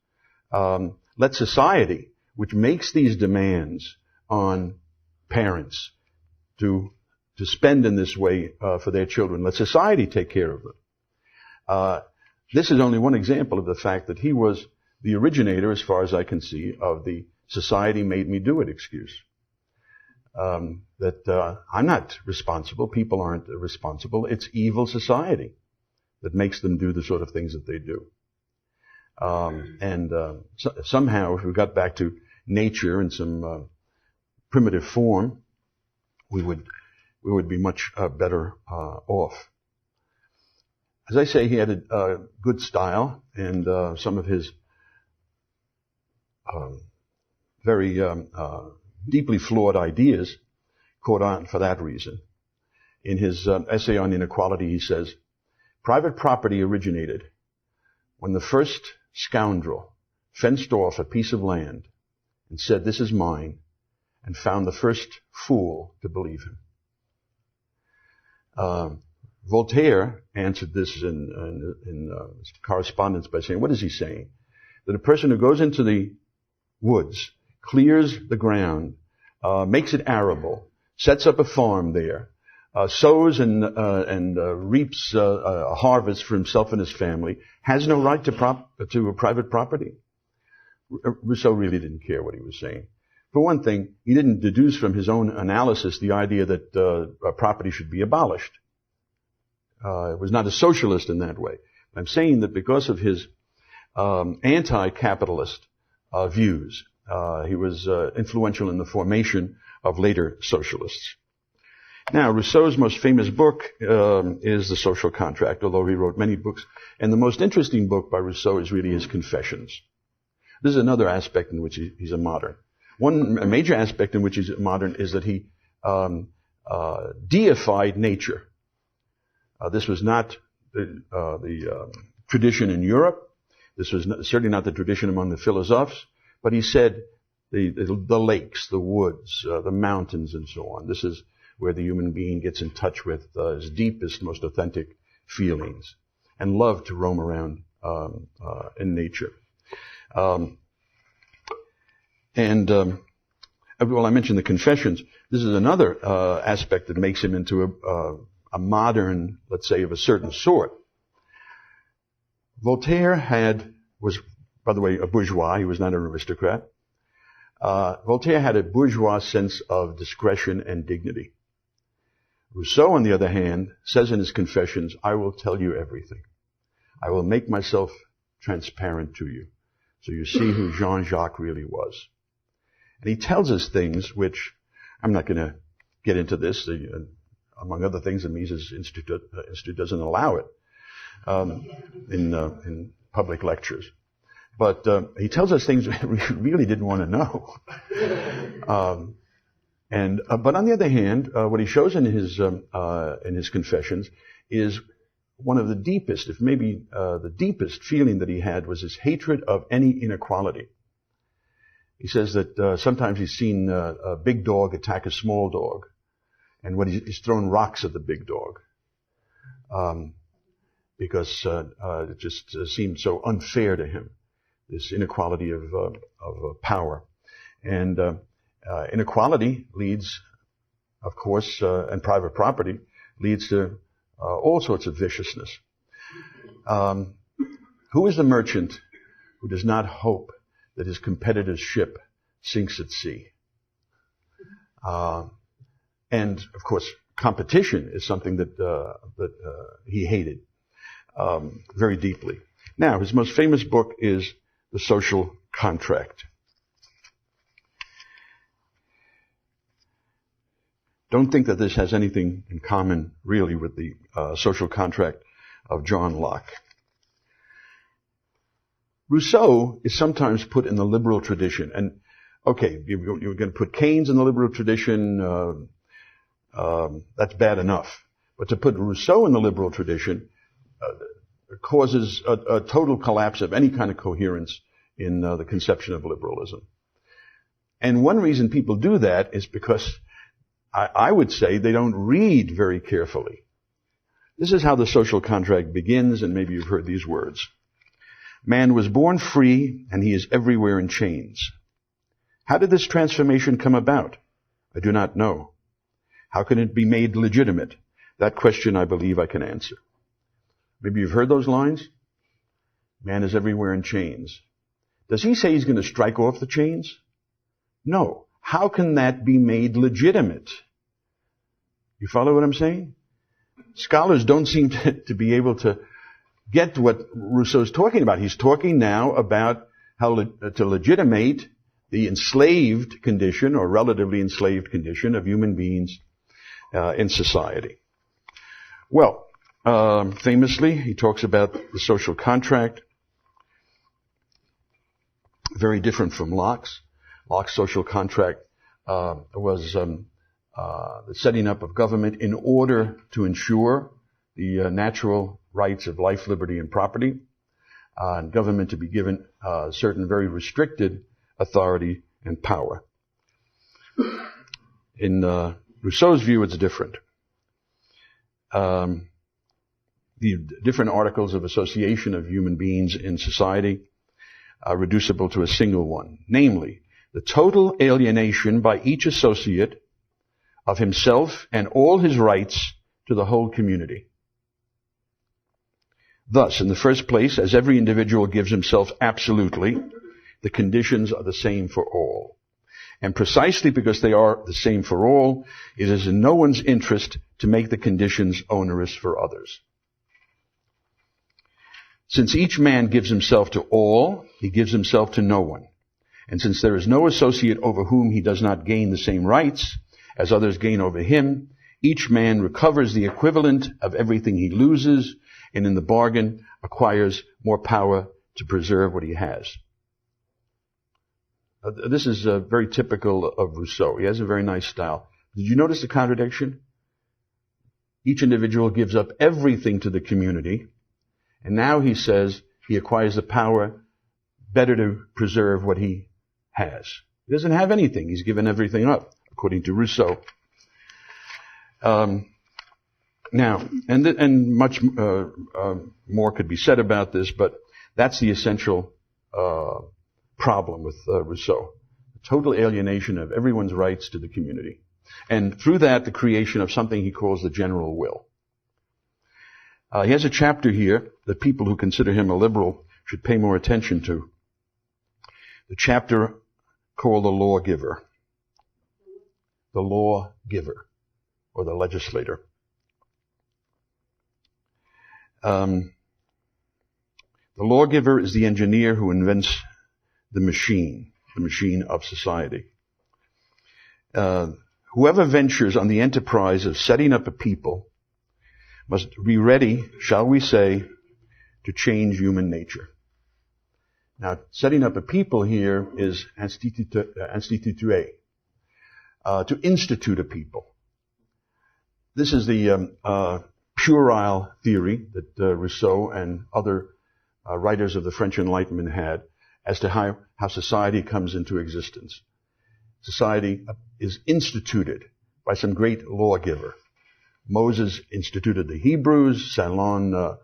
Speaker 1: Let society, which makes these demands on parents to spend in this way for their children, let society take care of them." This is only one example of the fact that he was the originator, as far as I can see, of the society made me do it excuse. That I'm not responsible, people aren't responsible, it's evil society that makes them do the sort of things that they do. Somehow, if we got back to nature in some primitive form, we would be much better off. As I say, he had a good style, and some of his very deeply flawed ideas caught on for that reason. In his essay on inequality, he says, "Private property originated when the first scoundrel fenced off a piece of land and said, 'This is mine,' and found the first fool to believe him." Voltaire answered this in correspondence by saying, what is he saying? That a person who goes into the woods, clears the ground, makes it arable, sets up a farm there, sows and reaps a harvest for himself and his family, has no right to a private property. Rousseau really didn't care what he was saying. For one thing, he didn't deduce from his own analysis the idea that property should be abolished. He was not a socialist in that way. I'm saying that because of his anti-capitalist views, he was influential in the formation of later socialists. Now, Rousseau's most famous book is The Social Contract, although he wrote many books. And the most interesting book by Rousseau is really his Confessions. This is another aspect in which he's a modern. One major aspect in which he's modern is that he deified nature. This was not the tradition in Europe. This was certainly not the tradition among the philosophes. But he said the lakes, the woods, the mountains, and so on. This is where the human being gets in touch with his deepest, most authentic feelings, and love to roam around in nature. Well, I mentioned the Confessions. This is another aspect that makes him into a modern, let's say, of a certain sort. Voltaire was, by the way, a bourgeois. He was not an aristocrat. Voltaire had a bourgeois sense of discretion and dignity. Rousseau, on the other hand, says in his Confessions, I will tell you everything. I will make myself transparent to you, so you see who Jean-Jacques really was. And he tells us things which, I'm not going to get into this, among other things, the Mises Institute doesn't allow it in public lectures. But he tells us things we really didn't want to know. But on the other hand, what he shows in his Confessions is one of the deepest, if maybe the deepest feeling that he had was his hatred of any inequality. He says that sometimes he's seen a big dog attack a small dog, and when he's thrown rocks at the big dog, because it just seemed so unfair to him, this inequality of power. And inequality leads, of course, and private property leads to all sorts of viciousness. Who is the merchant who does not hope that his competitor's ship sinks at sea? And of course, competition is something that he hated very deeply. Now, his most famous book is The Social Contract. Don't think that this has anything in common, really, with the social contract of John Locke. Rousseau is sometimes put in the liberal tradition. And, okay, you're going to put Keynes in the liberal tradition, that's bad enough. But to put Rousseau in the liberal tradition causes a total collapse of any kind of coherence in the conception of liberalism. And one reason people do that is because I would say they don't read very carefully. This is how the social contract begins, and maybe you've heard these words. Man was born free, and he is everywhere in chains. How did this transformation come about? I do not know. How can it be made legitimate? That question I believe I can answer. Maybe you've heard those lines. Man is everywhere in chains. Does he say he's going to strike off the chains? No. How can that be made legitimate? You follow what I'm saying? Scholars don't seem to be able to get what Rousseau's talking about. He's talking now about how to legitimate the enslaved condition, or relatively enslaved condition, of human beings in society. Well, famously, he talks about the social contract, very different from Locke's. Locke's social contract was the setting up of government in order to ensure the natural rights of life, liberty, and property, and government to be given certain very restricted authority and power. In Rousseau's view, it's different. The different articles of association of human beings in society are reducible to a single one, namely, the total alienation by each associate of himself and all his rights to the whole community. Thus, in the first place, as every individual gives himself absolutely, the conditions are the same for all. And precisely because they are the same for all, it is in no one's interest to make the conditions onerous for others. Since each man gives himself to all, he gives himself to no one. And since there is no associate over whom he does not gain the same rights as others gain over him, each man recovers the equivalent of everything he loses, and in the bargain acquires more power to preserve what he has. This is very typical of Rousseau. He has a very nice style. Did you notice the contradiction? Each individual gives up everything to the community, and now he says he acquires the power better to preserve what he has. He doesn't have anything. He's given everything up, according to Rousseau. Now, and much more could be said about this, but that's the essential problem with Rousseau. The total alienation of everyone's rights to the community. And through that, the creation of something he calls the general will. He has a chapter here that people who consider him a liberal should pay more attention to. The chapter called the Lawgiver. The Lawgiver, or the legislator. The lawgiver is the engineer who invents the machine of society. Whoever ventures on the enterprise of setting up a people must be ready, shall we say, to change human nature. Now, setting up a people here is instituer, to institute a people. This is the puerile theory that Rousseau and other writers of the French Enlightenment had as to how society comes into existence. Society is instituted by some great lawgiver. Moses instituted the Hebrews, Solon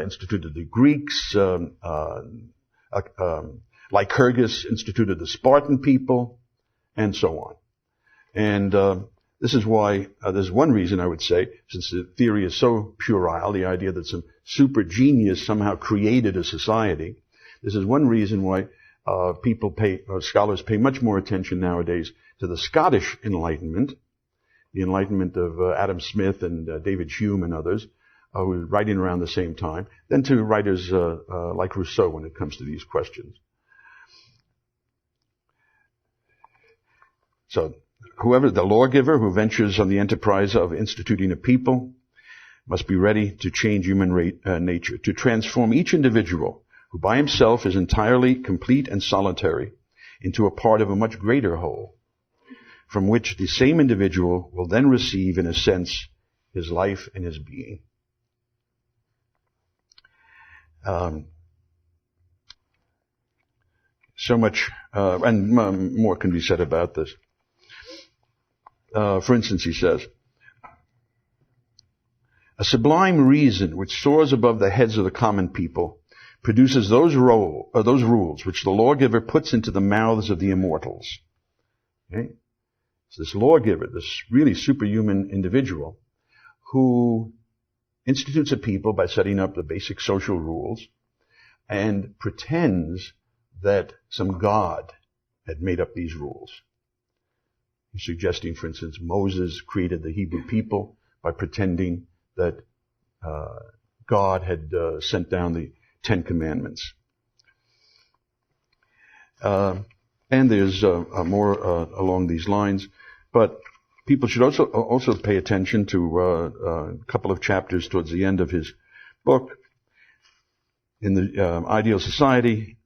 Speaker 1: instituted the Greeks, Lycurgus instituted the Spartan people, and so on. And this is why, there's one reason I would say, since the theory is so puerile, the idea that some super genius somehow created a society, this is one reason why scholars pay much more attention nowadays to the Scottish Enlightenment, the Enlightenment of Adam Smith and David Hume and others, who were writing around the same time, than to writers like Rousseau when it comes to these questions. So, the lawgiver who ventures on the enterprise of instituting a people must be ready to change human nature, to transform each individual who by himself is entirely complete and solitary into a part of a much greater whole, from which the same individual will then receive, in a sense, his life and his being. So much, and more can be said about this. For instance, he says, a sublime reason which soars above the heads of the common people produces those rules which the lawgiver puts into the mouths of the immortals. Okay? So this lawgiver, this really superhuman individual, who institutes a people by setting up the basic social rules and pretends that some God had made up these rules. He's suggesting, for instance, Moses created the Hebrew people by pretending that God had sent down the Ten Commandments. And there's more along these lines, but people should also pay attention to a couple of chapters towards the end of his book. In the ideal society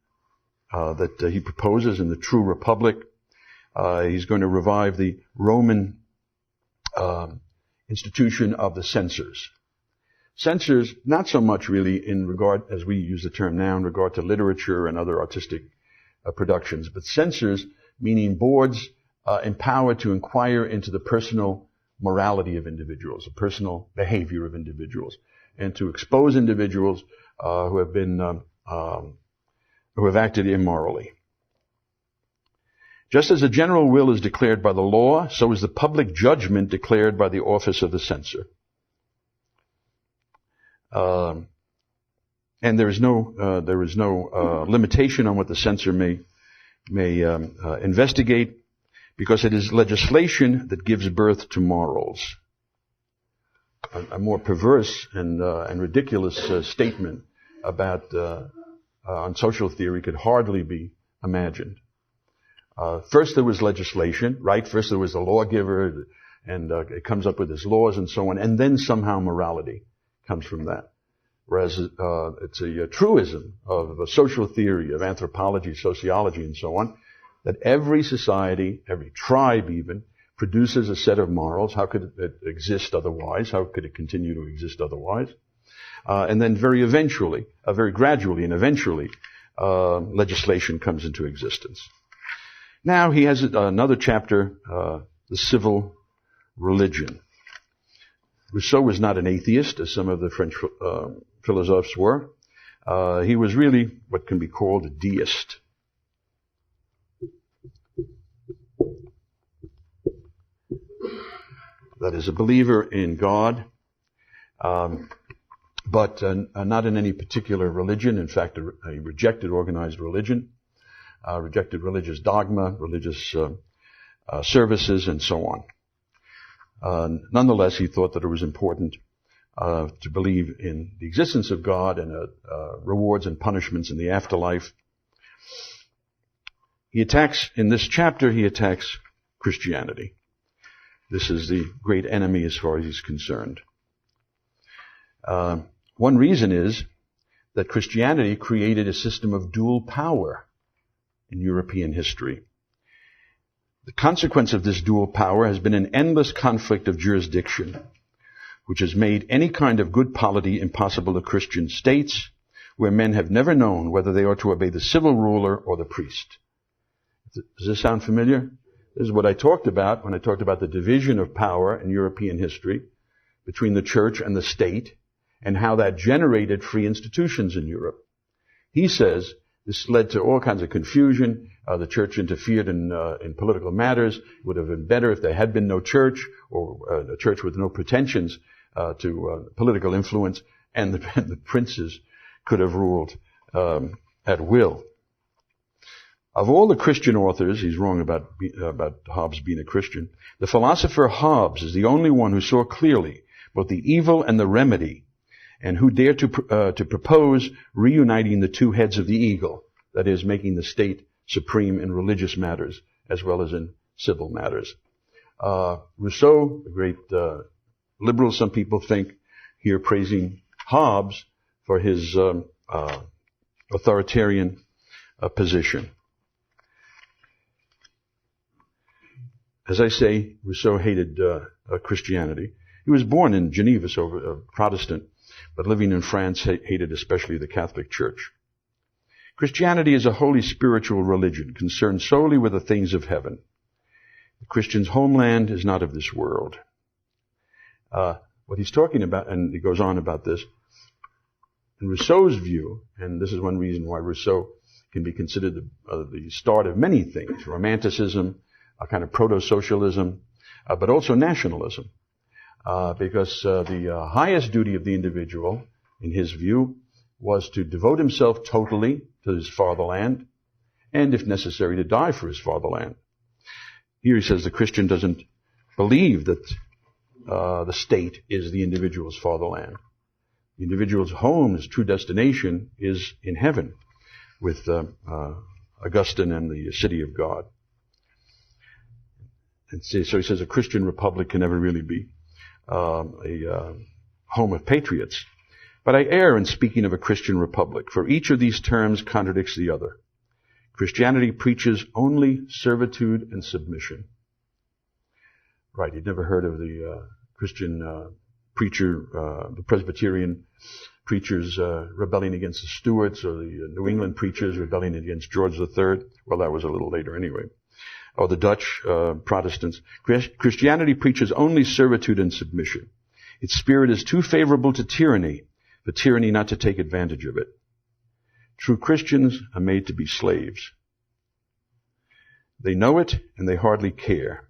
Speaker 1: that he proposes in the True Republic, he's going to revive the Roman institution of the censors. Censors, not so much really in regard, as we use the term now, in regard to literature and other artistic productions, but censors meaning boards empowered to inquire into the personal morality of individuals, the personal behavior of individuals, and to expose individuals who have acted immorally. Just as a general will is declared by the law, so is the public judgment declared by the office of the censor. And there is no limitation on what the censor may investigate, because it is legislation that gives birth to morals. A more perverse and ridiculous statement about on social theory could hardly be imagined. First there was legislation, right? First there was the lawgiver, and it comes up with his laws and so on, and then somehow morality comes from that. Whereas it's a truism of a social theory, of anthropology, sociology, and so on, that every society, every tribe even, produces a set of morals. How could it exist otherwise? How could it continue to exist otherwise? And then very gradually and eventually, legislation comes into existence. Now he has another chapter, the civil religion. Rousseau was not an atheist, as some of the French philosophers were. He was really what can be called a deist. That is, a believer in God, but not in any particular religion. In fact, he rejected organized religion, rejected religious dogma, religious services, and so on. Nonetheless, he thought that it was important to believe in the existence of God and rewards and punishments in the afterlife. In this chapter, he attacks Christianity. This is the great enemy as far as he's concerned. One reason is that Christianity created a system of dual power in European history. The consequence of this dual power has been an endless conflict of jurisdiction, which has made any kind of good polity impossible to Christian states, where men have never known whether they ought to obey the civil ruler or the priest. Does this sound familiar? This is what I talked about when I talked about the division of power in European history between the church and the state, and how that generated free institutions in Europe. He says this led to all kinds of confusion. The church interfered in political matters. It would have been better if there had been no church, or a church with no pretensions to political influence, and the princes could have ruled at will. Of all the Christian authors, he's wrong about Hobbes being a Christian, the philosopher Hobbes is the only one who saw clearly both the evil and the remedy, and who dared to propose reuniting the two heads of the eagle, that is, making the state supreme in religious matters as well as in civil matters. Rousseau, a great liberal, some people think, here praising Hobbes for his authoritarian position. As I say, Rousseau hated Christianity. He was born in Geneva, so a Protestant, but living in France, hated especially the Catholic Church. Christianity is a holy spiritual religion concerned solely with the things of heaven. The Christian's homeland is not of this world. What he's talking about, and he goes on about this, in Rousseau's view, and this is one reason why Rousseau can be considered the start of many things, Romanticism, a kind of proto-socialism, but also nationalism. Because the highest duty of the individual, in his view, was to devote himself totally to his fatherland, and if necessary, to die for his fatherland. Here he says the Christian doesn't believe that the state is the individual's fatherland. The individual's home, his true destination, is in heaven with Augustine and the city of God. And so he says a Christian republic can never really be a home of patriots. But I err in speaking of a Christian republic, for each of these terms contradicts the other. Christianity preaches only servitude and submission. Right, you'd never heard of the Christian preacher, the Presbyterian preachers rebelling against the Stuarts, or the New England preachers rebelling against George III. Well, that was a little later anyway. Or the Dutch Protestants. Christianity preaches only servitude and submission. Its spirit is too favorable to tyranny, for tyranny not to take advantage of it. True Christians are made to be slaves. They know it, and they hardly care.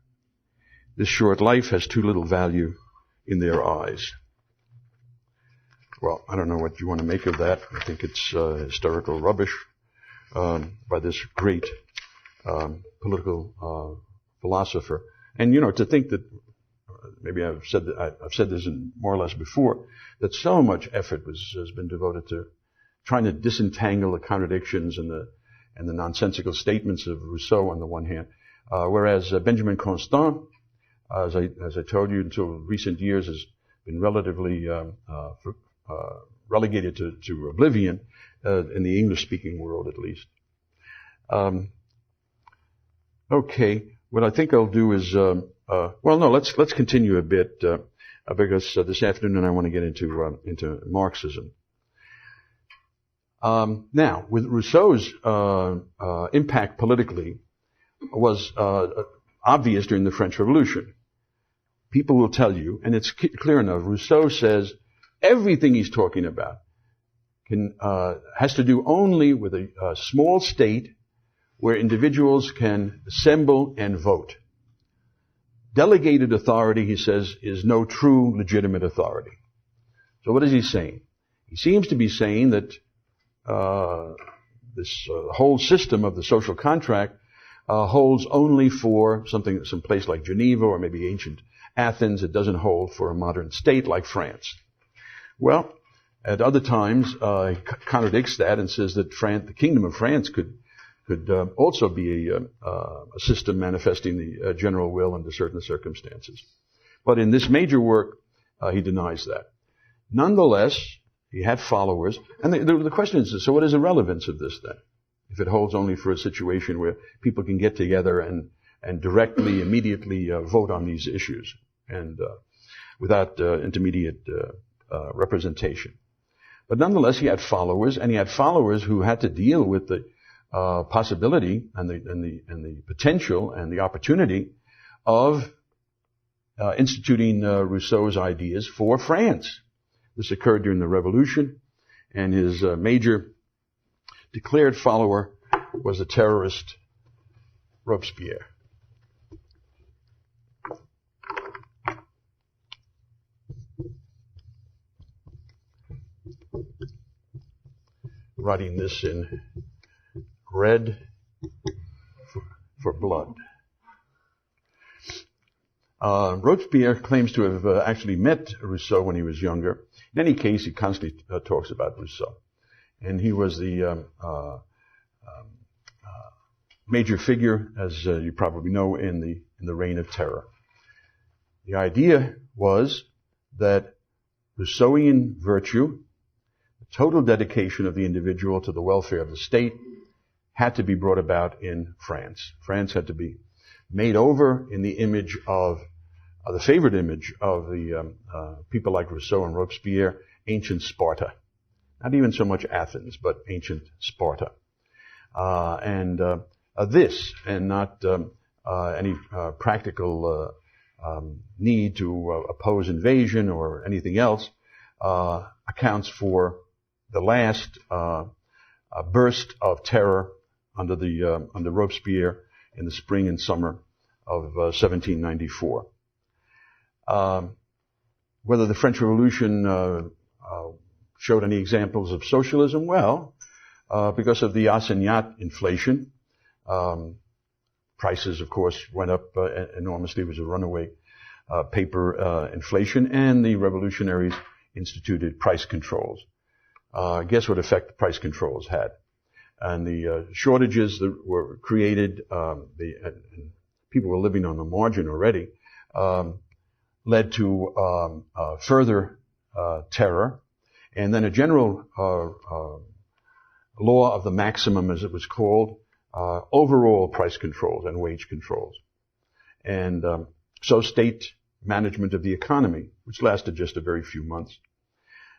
Speaker 1: This short life has too little value in their eyes. Well, I don't know what you want to make of that. I think it's historical rubbish by this great political philosopher. And, to think that, maybe I've said this more or less before, that so much effort has been devoted to trying to disentangle the contradictions and the nonsensical statements of Rousseau on the one hand, whereas Benjamin Constant, as I told you, until recent years has been relatively relegated to oblivion in the English-speaking world, at least. Okay, what I think I'll do is well, no, let's continue a bit, because this afternoon I want to get into Marxism. Now, with Rousseau's impact politically was obvious during the French Revolution. People will tell you, and it's clear enough, Rousseau says everything he's talking about has to do only with a small state where individuals can assemble and vote. Delegated authority, he says, is no true legitimate authority. So what is he saying? He seems to be saying that this whole system of the social contract holds only for some place like Geneva or maybe ancient Athens. It doesn't hold for a modern state like France. Well, at other times, he contradicts that and says that the Kingdom of France could also be a system manifesting the general will under certain circumstances. But in this major work, he denies that. Nonetheless, he had followers. And the question is, so what is the relevance of this then? If it holds only for a situation where people can get together and directly, immediately vote on these issues and without intermediate representation. But nonetheless, he had followers, and he had followers who had to deal with the possibility and the potential and the opportunity of instituting Rousseau's ideas for France. This occurred during the Revolution, and his major declared follower was the terrorist Robespierre. Writing this in red for blood. Robespierre claims to have actually met Rousseau when he was younger. In any case, he constantly talks about Rousseau. And he was the major figure, as you probably know, in the Reign of Terror. The idea was that Rousseauian virtue, the total dedication of the individual to the welfare of the state, had to be brought about in France. France had to be made over in the image of, the favorite image of the people like Rousseau and Robespierre, ancient Sparta. Not even so much Athens, but ancient Sparta. This, and not any practical need to oppose invasion or anything else, accounts for the last burst of terror under Robespierre in the spring and summer of 1794. Whether the French Revolution showed any examples of socialism? Well, because of the assignat inflation, prices, of course, went up enormously. It was a runaway paper inflation, and the revolutionaries instituted price controls. Guess what effect the price controls had? And the shortages that were created, people were living on the margin already, led to further terror, and then a general law of the maximum, as it was called, overall price controls and wage controls. And so state management of the economy, which lasted just a very few months.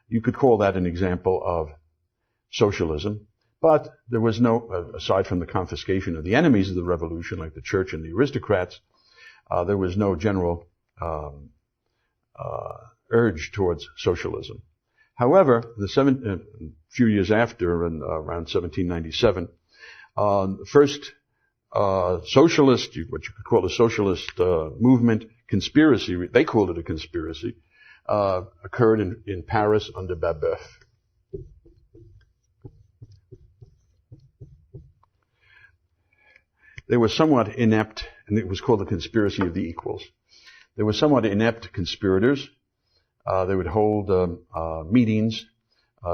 Speaker 1: You could call that an example of socialism. But there was no, aside from the confiscation of the enemies of the revolution, like the church and the aristocrats, there was no general urge towards socialism. However, a few years after, around 1797, the first socialist, what you could call a socialist movement, conspiracy, they called it a conspiracy, occurred in Paris under Babeuf. They were somewhat inept, and it was called the conspiracy of the equals. They were somewhat inept conspirators. They would hold meetings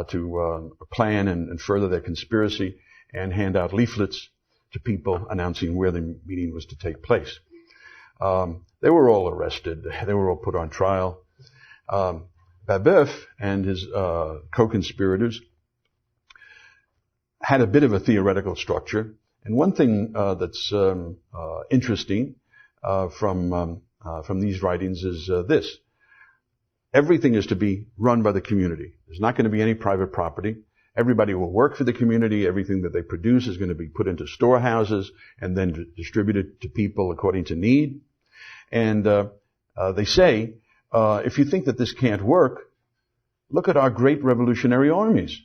Speaker 1: to plan and further their conspiracy and hand out leaflets to people announcing where the meeting was to take place. They were all arrested. They were all put on trial. Babeuf and his co-conspirators had a bit of a theoretical structure. And one thing that's interesting from from these writings is this. Everything is to be run by the community. There's not going to be any private property. Everybody will work for the community. Everything that they produce is going to be put into storehouses and then distributed to people according to need. And they say, if you think that this can't work, look at our great revolutionary armies.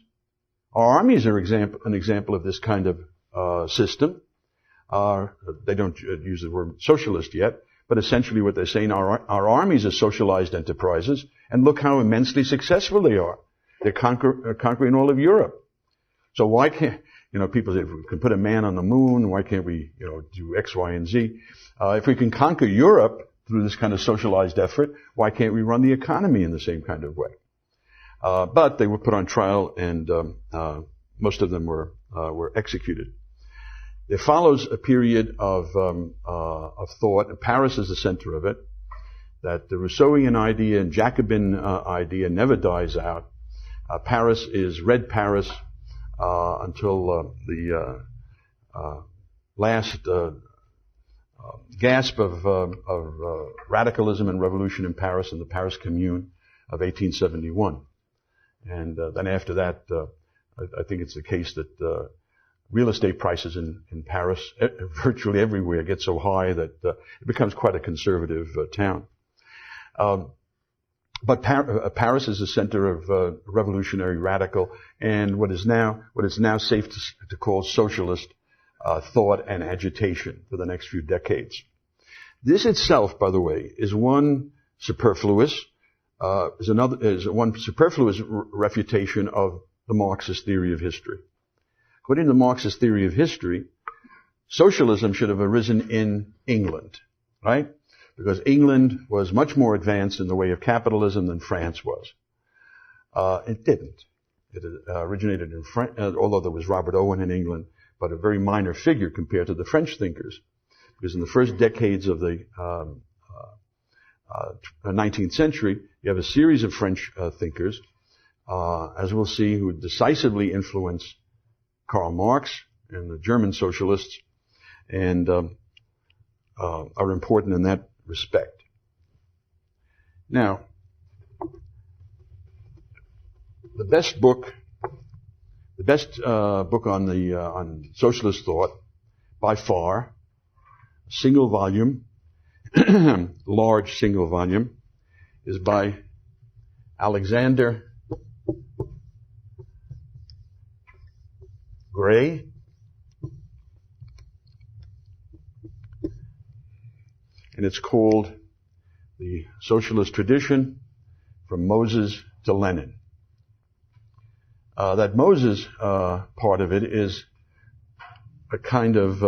Speaker 1: Our armies are an example of this kind of system. They don't use the word socialist yet, but essentially what they're saying, our armies are socialized enterprises, and look how immensely successful they are. They're conquering all of Europe. So why can't, people say, if we can put a man on the moon, why can't we, do X, Y, and Z? If we can conquer Europe through this kind of socialized effort, why can't we run the economy in the same kind of way? But they were put on trial, and most of them were executed. There follows a period of thought, and Paris is the center of it, that the Rousseauian idea and Jacobin idea never dies out. Paris is Red Paris until the last gasp of radicalism and revolution in Paris in the Paris Commune of 1871. And then after that, I think it's the case that real estate prices in Paris, virtually everywhere, get so high that it becomes quite a conservative town. But Paris is the center of revolutionary, radical, and what is now safe to call socialist thought and agitation for the next few decades. This itself, by the way, is one superfluous refutation of the Marxist theory of history. According to the Marxist theory of history, socialism should have arisen in England, right? Because England was much more advanced in the way of capitalism than France was. It didn't. It originated in France, although there was Robert Owen in England, but a very minor figure compared to the French thinkers. Because in the first decades of the 19th century, you have a series of French thinkers, as we'll see, who decisively influence Karl Marx and the German socialists, and are important in that respect. Now, the best book on socialist thought, by far, single volume, large single volume, is by Alexander Gray. And it's called The Socialist Tradition from Moses to Lenin. That Moses part of it is a kind of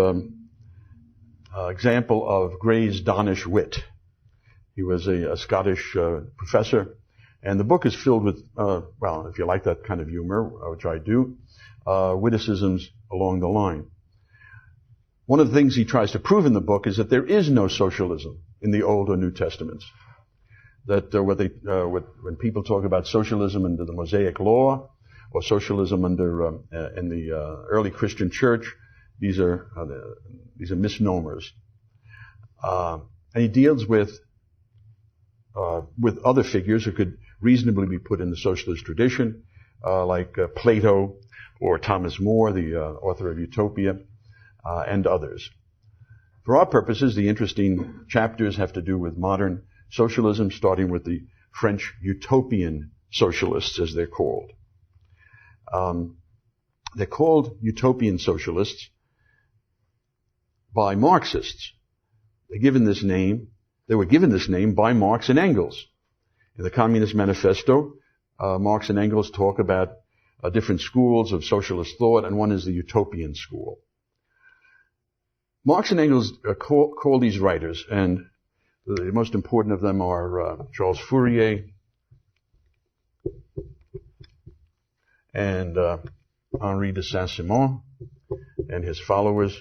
Speaker 1: example of Gray's Donish wit. He was a Scottish professor, and the book is filled with, well, if you like that kind of humor, which I do, witticisms along the line. One of the things he tries to prove in the book is that there is no socialism in the Old or New Testaments. That when people talk about socialism under the Mosaic Law or socialism under in the early Christian Church, these are misnomers. And he deals with other figures who could reasonably be put in the socialist tradition, like Plato or Thomas More, the author of Utopia. And others. For our purposes, the interesting chapters have to do with modern socialism, starting with the French Utopian socialists, as they're called. They're called Utopian socialists by Marxists. They were given this name by Marx and Engels. In the Communist Manifesto, Marx and Engels talk about different schools of socialist thought, and one is the Utopian school. Marx and Engels call these writers, and the most important of them are Charles Fourier and Henri de Saint-Simon and his followers.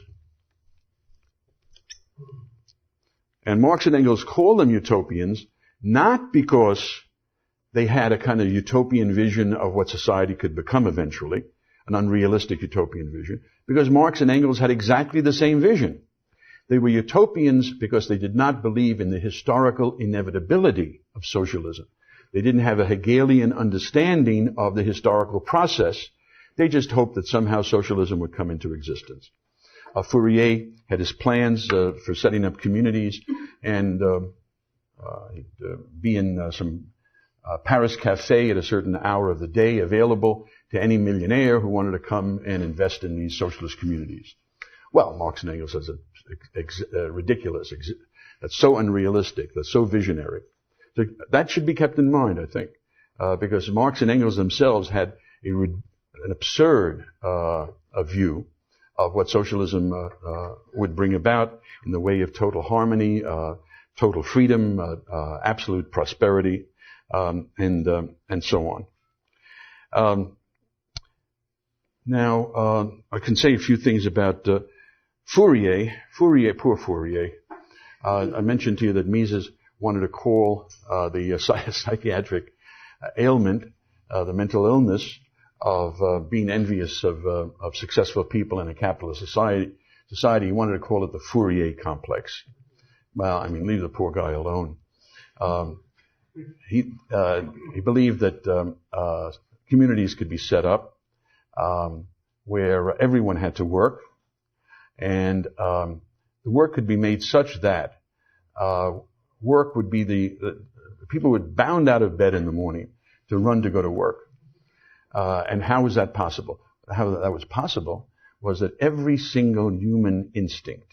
Speaker 1: And Marx and Engels call them utopians not because they had a kind of utopian vision of what society could become eventually, an unrealistic utopian vision, because Marx and Engels had exactly the same vision. They were utopians because they did not believe in the historical inevitability of socialism. They didn't have a Hegelian understanding of the historical process. They just hoped that somehow socialism would come into existence. Fourier had his plans for setting up communities, and he'd be in some Paris cafe at a certain hour of the day, available to any millionaire who wanted to come and invest in these socialist communities. Well, Marx and Engels says it's ridiculous. That's so unrealistic. That's so visionary. So that should be kept in mind, I think, because Marx and Engels themselves had an absurd view of what socialism would bring about in the way of total harmony, total freedom, absolute prosperity, and so on. Now, I can say a few things about Fourier. Poor Fourier. I mentioned to you that Mises wanted to call the psychiatric ailment, the mental illness of being envious of successful people in a capitalist society. He wanted to call it the Fourier complex. Well, I mean, leave the poor guy alone. He believed that communities could be set up where everyone had to work, and the work could be made such that work would be the people would bound out of bed in the morning to run to go to work. And how was that possible? How that was possible was that every single human instinct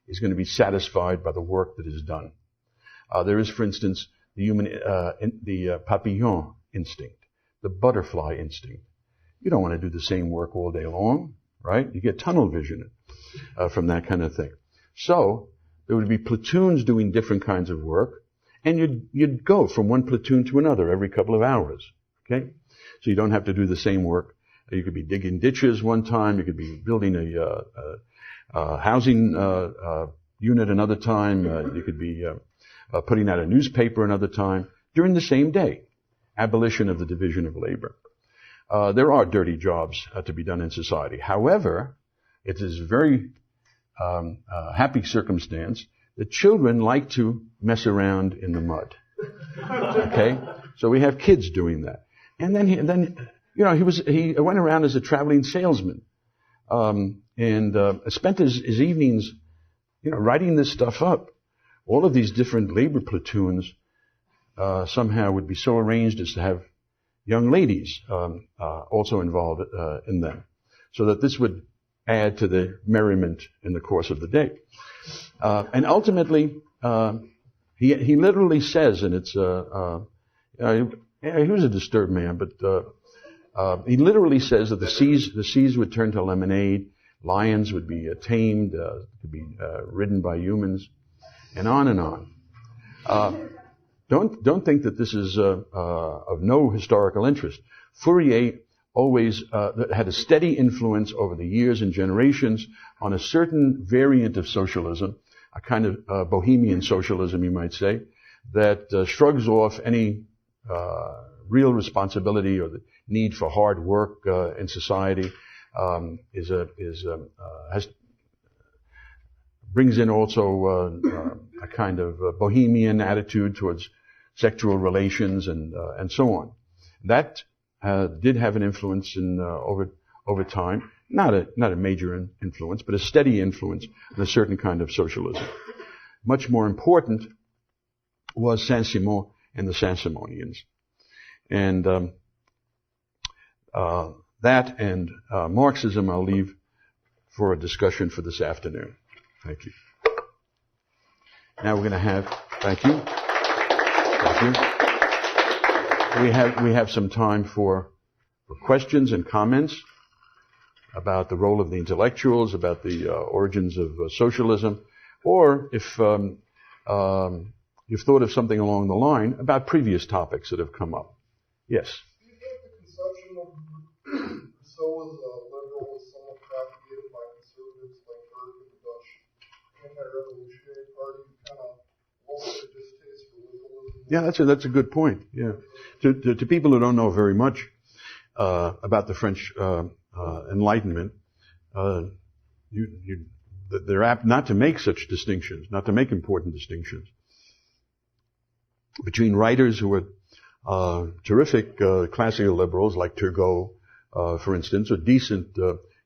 Speaker 1: is going to be satisfied by the work that is done. There is, for instance, the papillon instinct, the butterfly instinct. You don't want to do the same work all day long, right? You get tunnel vision from that kind of thing. So there would be platoons doing different kinds of work, and you'd go from one platoon to another every couple of hours. Okay, so you don't have to do the same work. You could be digging ditches one time. You could be building a housing unit another time. You could be putting out a newspaper another time during the same day. Abolition of the division of labor. There are dirty jobs to be done in society. However, it is a very happy circumstance that children like to mess around in the mud. Okay, so we have kids doing that. And then he went around as a traveling salesman, and spent his evenings, writing this stuff up. All of these different labor platoons somehow would be so arranged as to have young ladies also involved in them, so that this would add to the merriment in the course of the day. And ultimately, he literally says, and it's he was a disturbed man, but he literally says that the seas would turn to lemonade, lions would be tamed, could be ridden by humans, and on and on. Don't think that this is of no historical interest. Fourier always had a steady influence over the years and generations on a certain variant of socialism, a kind of bohemian socialism, you might say, that shrugs off any real responsibility or the need for hard work in society, brings in also a kind of bohemian attitude towards sexual relations and so on. That did have an influence over time, not a major influence, but a steady influence on a certain kind of socialism. Much more important was Saint-Simon and the Saint-Simonians. And that and Marxism I'll leave for a discussion for this afternoon. Thank you. Now we're going to have, thank you. We have some time for questions and comments about the role of the intellectuals, about the origins of socialism, or if you've thought of something along the line about previous topics that have come up. Yes?
Speaker 2: Do you think the conception of Rousseau as a liberal was somewhat propagated by conservatives like Burke and the Dutch anti-revolutionary party, kind of lost their distaste for liberalism?
Speaker 1: Yeah, that's a good point. Yeah, to people who don't know very much about the French Enlightenment, you they're apt not to make such distinctions, not to make important distinctions between writers who are terrific classical liberals like Turgot, for instance, or decent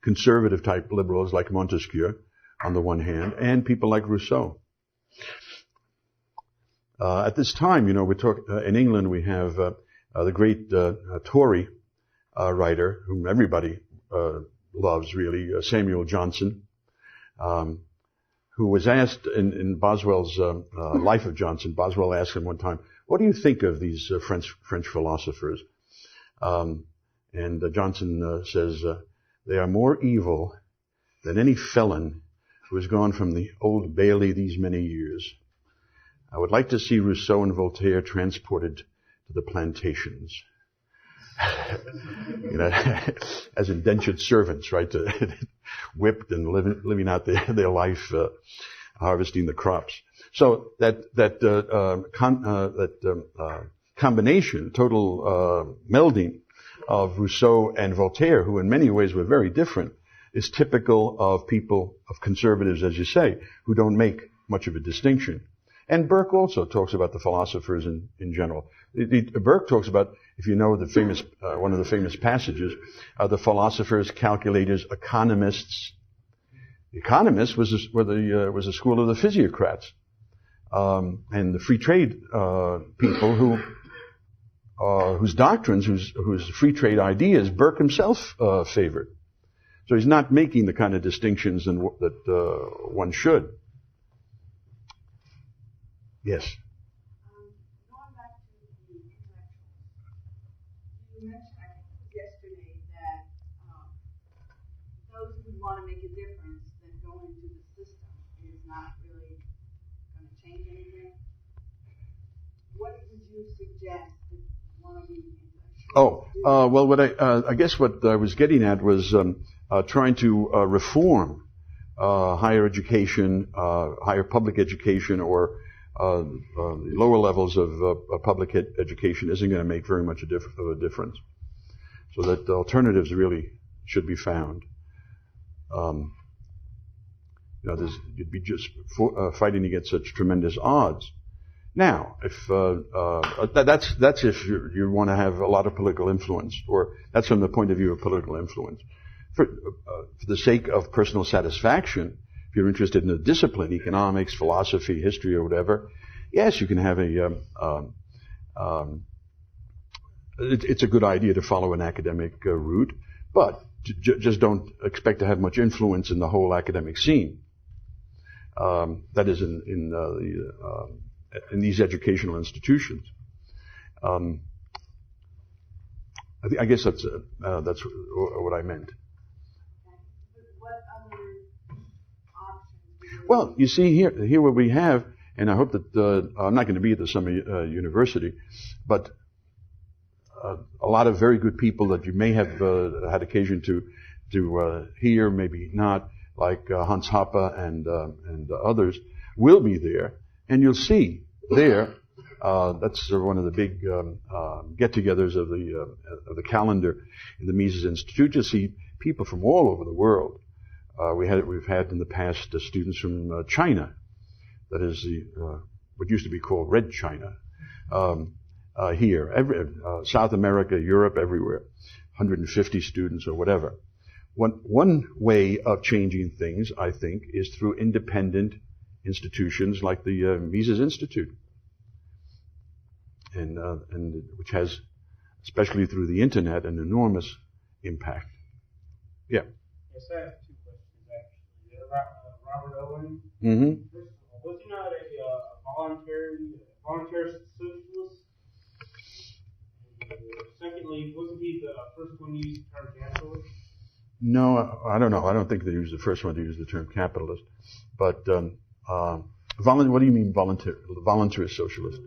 Speaker 1: conservative type liberals like Montesquieu on the one hand, and people like Rousseau. At this time, we talk in England. We have the great Tory writer whom everybody loves, really, Samuel Johnson, who was asked in Boswell's Life of Johnson. Boswell asked him one time, "What do you think of these French philosophers?" And Johnson says, "They are more evil than any felon who has gone from the Old Bailey these many years. I would like to see Rousseau and Voltaire transported to the plantations." As indentured servants, right? Whipped and living out their life, harvesting the crops. So that combination, total melding of Rousseau and Voltaire, who in many ways were very different, is typical of people, of conservatives, as you say, who don't make much of a distinction. And Burke also talks about the philosophers in general. Burke talks about, if you know the famous, one of the famous passages, the philosophers, calculators, economists. The economists was a school of the physiocrats, and the free trade people whose doctrines, whose free trade ideas, Burke himself favored. So he's not making the kind of distinctions that one should. Yes.
Speaker 3: Going back to the intellectuals, you mentioned, I think it was yesterday, that those who want to make a difference then go into the system is not really going to change anything. What would you suggest that one of these intellectuals do?
Speaker 1: Well, what I guess what I was getting at was trying to reform higher education, higher public education, or lower levels of public education isn't going to make very much of a difference. So that alternatives really should be found. You'd be just fighting against such tremendous odds. Now, if that's if you want to have a lot of political influence, or that's from the point of view of political influence. For the sake of personal satisfaction, if you're interested in a discipline, economics, philosophy, history, or whatever, yes, you can have it's a good idea to follow an academic route, but just don't expect to have much influence in the whole academic scene. That is in these educational institutions. I guess that's what I meant.
Speaker 3: What other options?
Speaker 1: Well, you see here what we have, and I hope that I'm not going to be at the Summer University, but a lot of very good people that you may have had occasion to hear, maybe not, like Hans Hoppe and others, will be there, and you'll see there. That's one of the big get-togethers of the calendar in the Mises Institute. You see people from all over the world. We've had in the past students from China, that is what used to be called Red China, here, South America, Europe, everywhere, 150 students or whatever. One way of changing things, I think, is through independent institutions like the Mises Institute, and which has, especially through the internet, an enormous impact. Yeah.
Speaker 4: Yes, I have two questions actually. Robert Owen.
Speaker 1: Mm-hmm.
Speaker 4: Was he not a voluntary socialist? Secondly, wasn't he the first one to use the term capitalist?
Speaker 1: No, I don't know. I don't think they was the first one to use the term capitalist. But what do you mean voluntary socialist?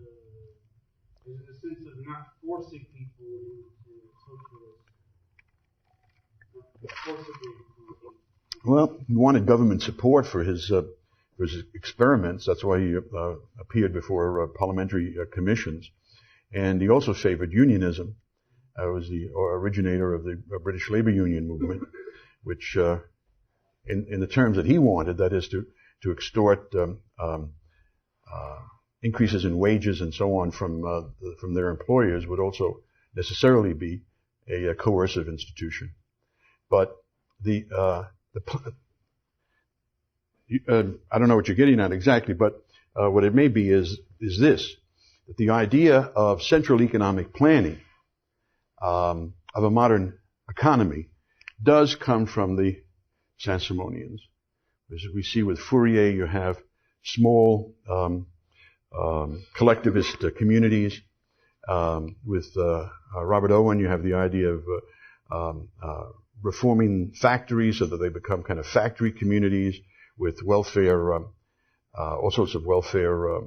Speaker 4: In the sense of not forcing people into socialism.
Speaker 1: Well, he wanted government support for his experiments. That's why he appeared before parliamentary commissions. And he also favored unionism. Was the originator of the British labor union movement, which in the terms that he wanted, that is to extort increases in wages and so on from their employers, would also necessarily be a coercive institution. But I don't know what you're getting at exactly, but what it may be is this, that the idea of central economic planning of a modern economy does come from the Saint-Simonians. As we see with Fourier, you have small collectivist communities. With Robert Owen, you have the idea of reforming factories so that they become kind of factory communities with welfare, all sorts of welfare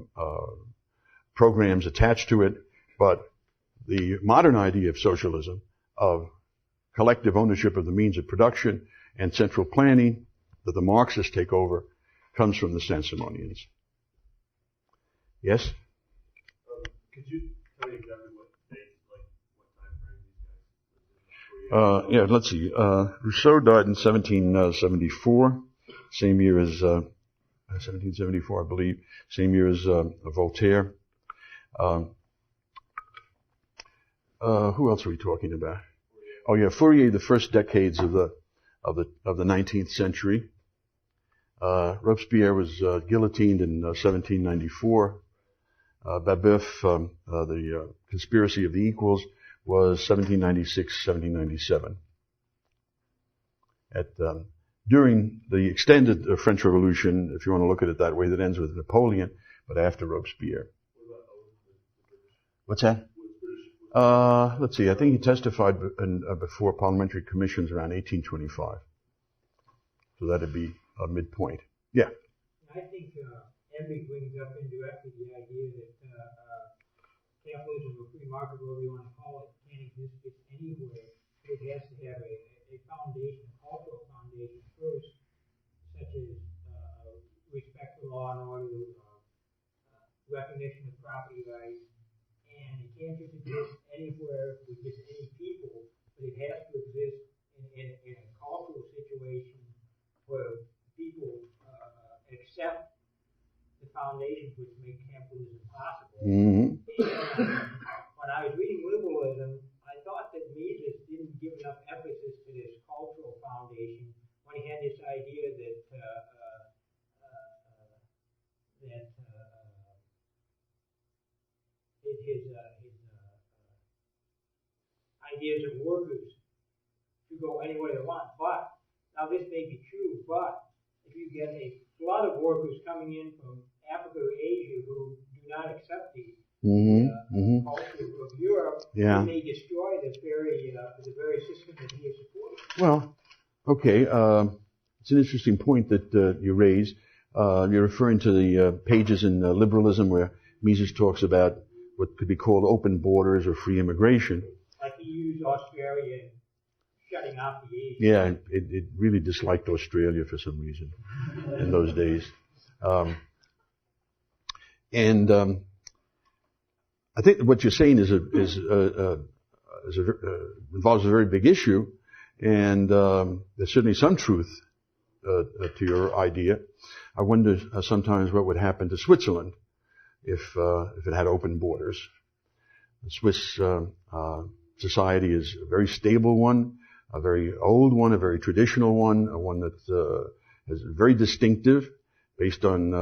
Speaker 1: programs attached to it. But the modern idea of socialism, of collective ownership of the means of production and central planning that the Marxists take over, comes from the Saint-Simonians. Yes?
Speaker 4: Could you tell me exactly what date, like what time frame these guys?
Speaker 1: Yeah, let's see. Rousseau died in 1774, same year as 1774, I believe, same year as Voltaire. Who else are we talking about? Oh yeah, Fourier, the first decades of the 19th century. Robespierre was guillotined in 1794. Babeuf, the Conspiracy of the Equals, was 1796, 1797. During the extended French Revolution, if you want to look at it that way, that ends with Napoleon, but after Robespierre. What's that? Let's see, I think he testified before parliamentary commissions around 1825. So that'd be a midpoint. Yeah.
Speaker 5: I think Emmy brings up indirectly the idea that capitalism or free market, whatever you want to call it, can't exist just anywhere. It has to have a foundation, a cultural foundation first, such as respect for law and order, recognition of property rights, and it can't just exist anywhere with just any people, but it has to exist in a cultural situation where people accept the foundations which make capitalism possible.
Speaker 1: Mm-hmm.
Speaker 5: And when I was reading liberalism, I thought that Mises didn't give enough emphasis to this cultural foundation when he had this idea that his ideas of workers to go anywhere they want. But now this may be true, but if you get a flood of workers coming in from Africa or Asia who do not accept the culture of Europe,
Speaker 1: yeah,
Speaker 5: it may destroy the very system that he is supporting.
Speaker 1: Well, okay, it's an interesting point that you raise. You're referring to the pages in liberalism where Mises talks about what could be called open borders or free immigration.
Speaker 5: Like he used Australia and shutting off the Asians.
Speaker 1: Yeah, it really disliked Australia for some reason in those days. I think what you're saying involves a very big issue, and there's certainly some truth to your idea. I wonder sometimes what would happen to Switzerland if it had open borders. The Swiss society is a very stable one, a very old one, a very traditional one, one that is very distinctive, based on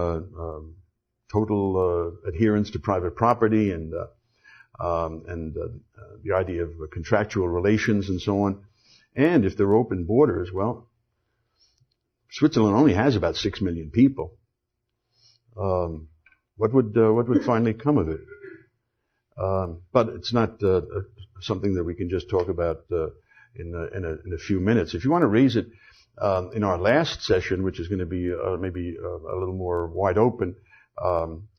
Speaker 1: total adherence to private property and the idea of contractual relations and so on. And if there are open borders, well, Switzerland only has about 6 million people. What would finally come of it? But it's not something that we can just talk about in a few minutes. If you want to raise it in our last session, which is going to be maybe a little more wide open,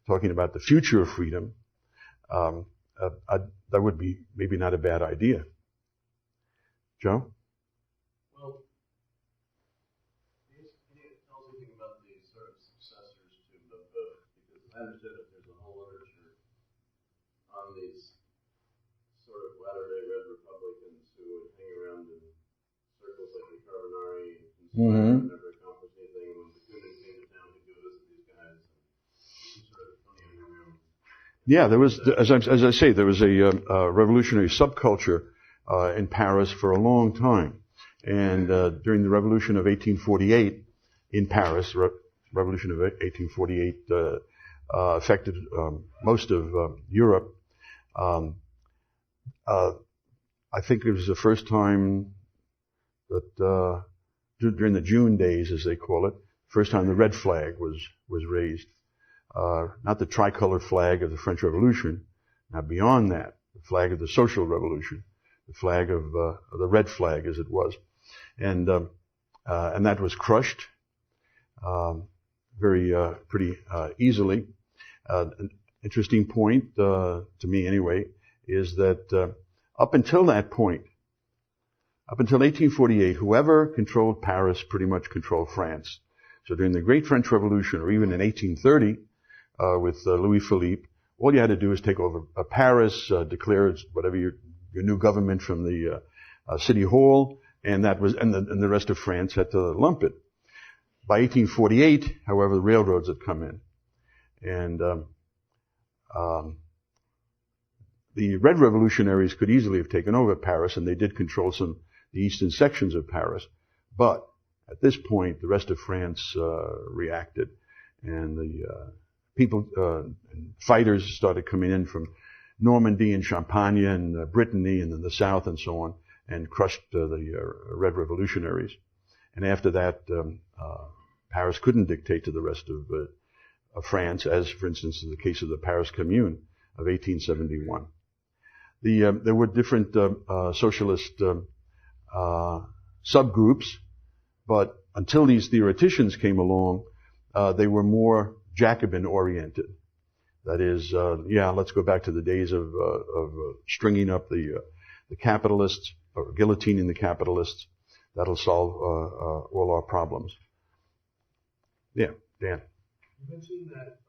Speaker 1: talking about the future of freedom, that would be maybe not a bad idea. Joe?
Speaker 6: Well, can you tell us anything about the sort of successors to Babeuf? Because I understand that there's a whole literature on these sort of latter-day Red Republicans who would hang around in circles like the Carbonari and conspire and never accomplish
Speaker 1: Yeah, there was, as I say, there was a revolutionary subculture in Paris for a long time. And during the Revolution of 1848 in Paris, Revolution of 1848 affected most of Europe. I think it was the first time that during the June days, as they call it, first time the red flag was raised. Not the tricolor flag of the French Revolution. Now beyond that, the flag of the social revolution, the flag of the red flag, as it was, and that was crushed pretty easily. An interesting point to me, anyway, is that up until that point, up until 1848, whoever controlled Paris pretty much controlled France. So during the Great French Revolution, or even in 1830, with Louis Philippe, all you had to do is take over Paris, declare whatever your new government from the city hall, and that was, and the rest of France had to lump it. By 1848, however, the railroads had come in, and the Red Revolutionaries could easily have taken over Paris, and they did control the eastern sections of Paris. But at this point, the rest of France reacted, and the fighters started coming in from Normandy and Champagne and Brittany and then the south and so on, and crushed the Red Revolutionaries. And after that, Paris couldn't dictate to the rest of France, as, for instance, in the case of the Paris Commune of 1871. There were different socialist subgroups, but until these theoreticians came along, they were more Jacobin-oriented. That is, let's go back to the days of stringing up the capitalists, or guillotining the capitalists. That'll solve all our problems. Yeah, Dan.
Speaker 7: You mentioned that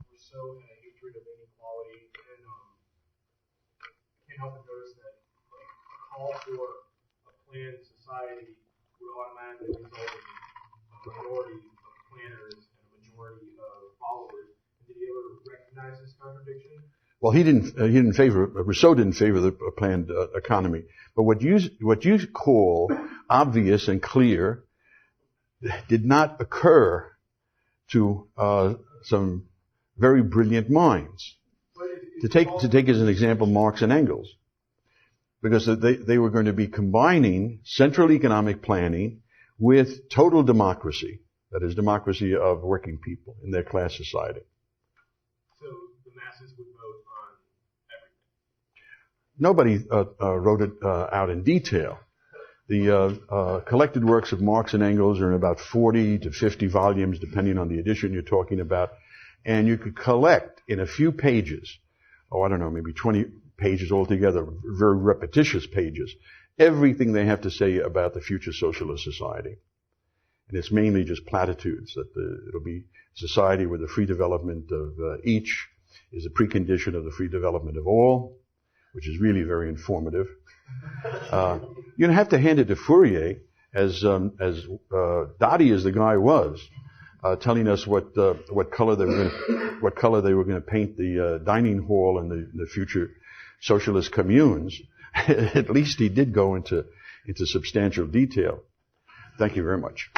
Speaker 7: Rousseau had a hatred of inequality, and can't help but notice that a call for a planned society would automatically result in a minority of planners and a majority of followers. Did he ever recognize this contradiction?
Speaker 1: Well, Rousseau didn't favor the planned economy. But what you call obvious and clear did not occur to some very brilliant minds. To take as an example Marx and Engels, because they were going to be combining central economic planning with total democracy, that is, democracy of working people in their class society.
Speaker 7: So the masses would vote on everything?
Speaker 1: Nobody wrote it out in detail. The collected works of Marx and Engels are in about 40 to 50 volumes, depending on the edition you're talking about. And you could collect in a few pages, maybe 20 pages altogether, very repetitious pages, everything they have to say about the future socialist society. And it's mainly just platitudes, that it'll be a society where the free development of each is a precondition of the free development of all, which is really very informative. You have to hand it to Fourier, as dotty as the guy was, telling us what color they were going to paint the dining hall and the future socialist communes. At least he did go into substantial detail. Thank you very much.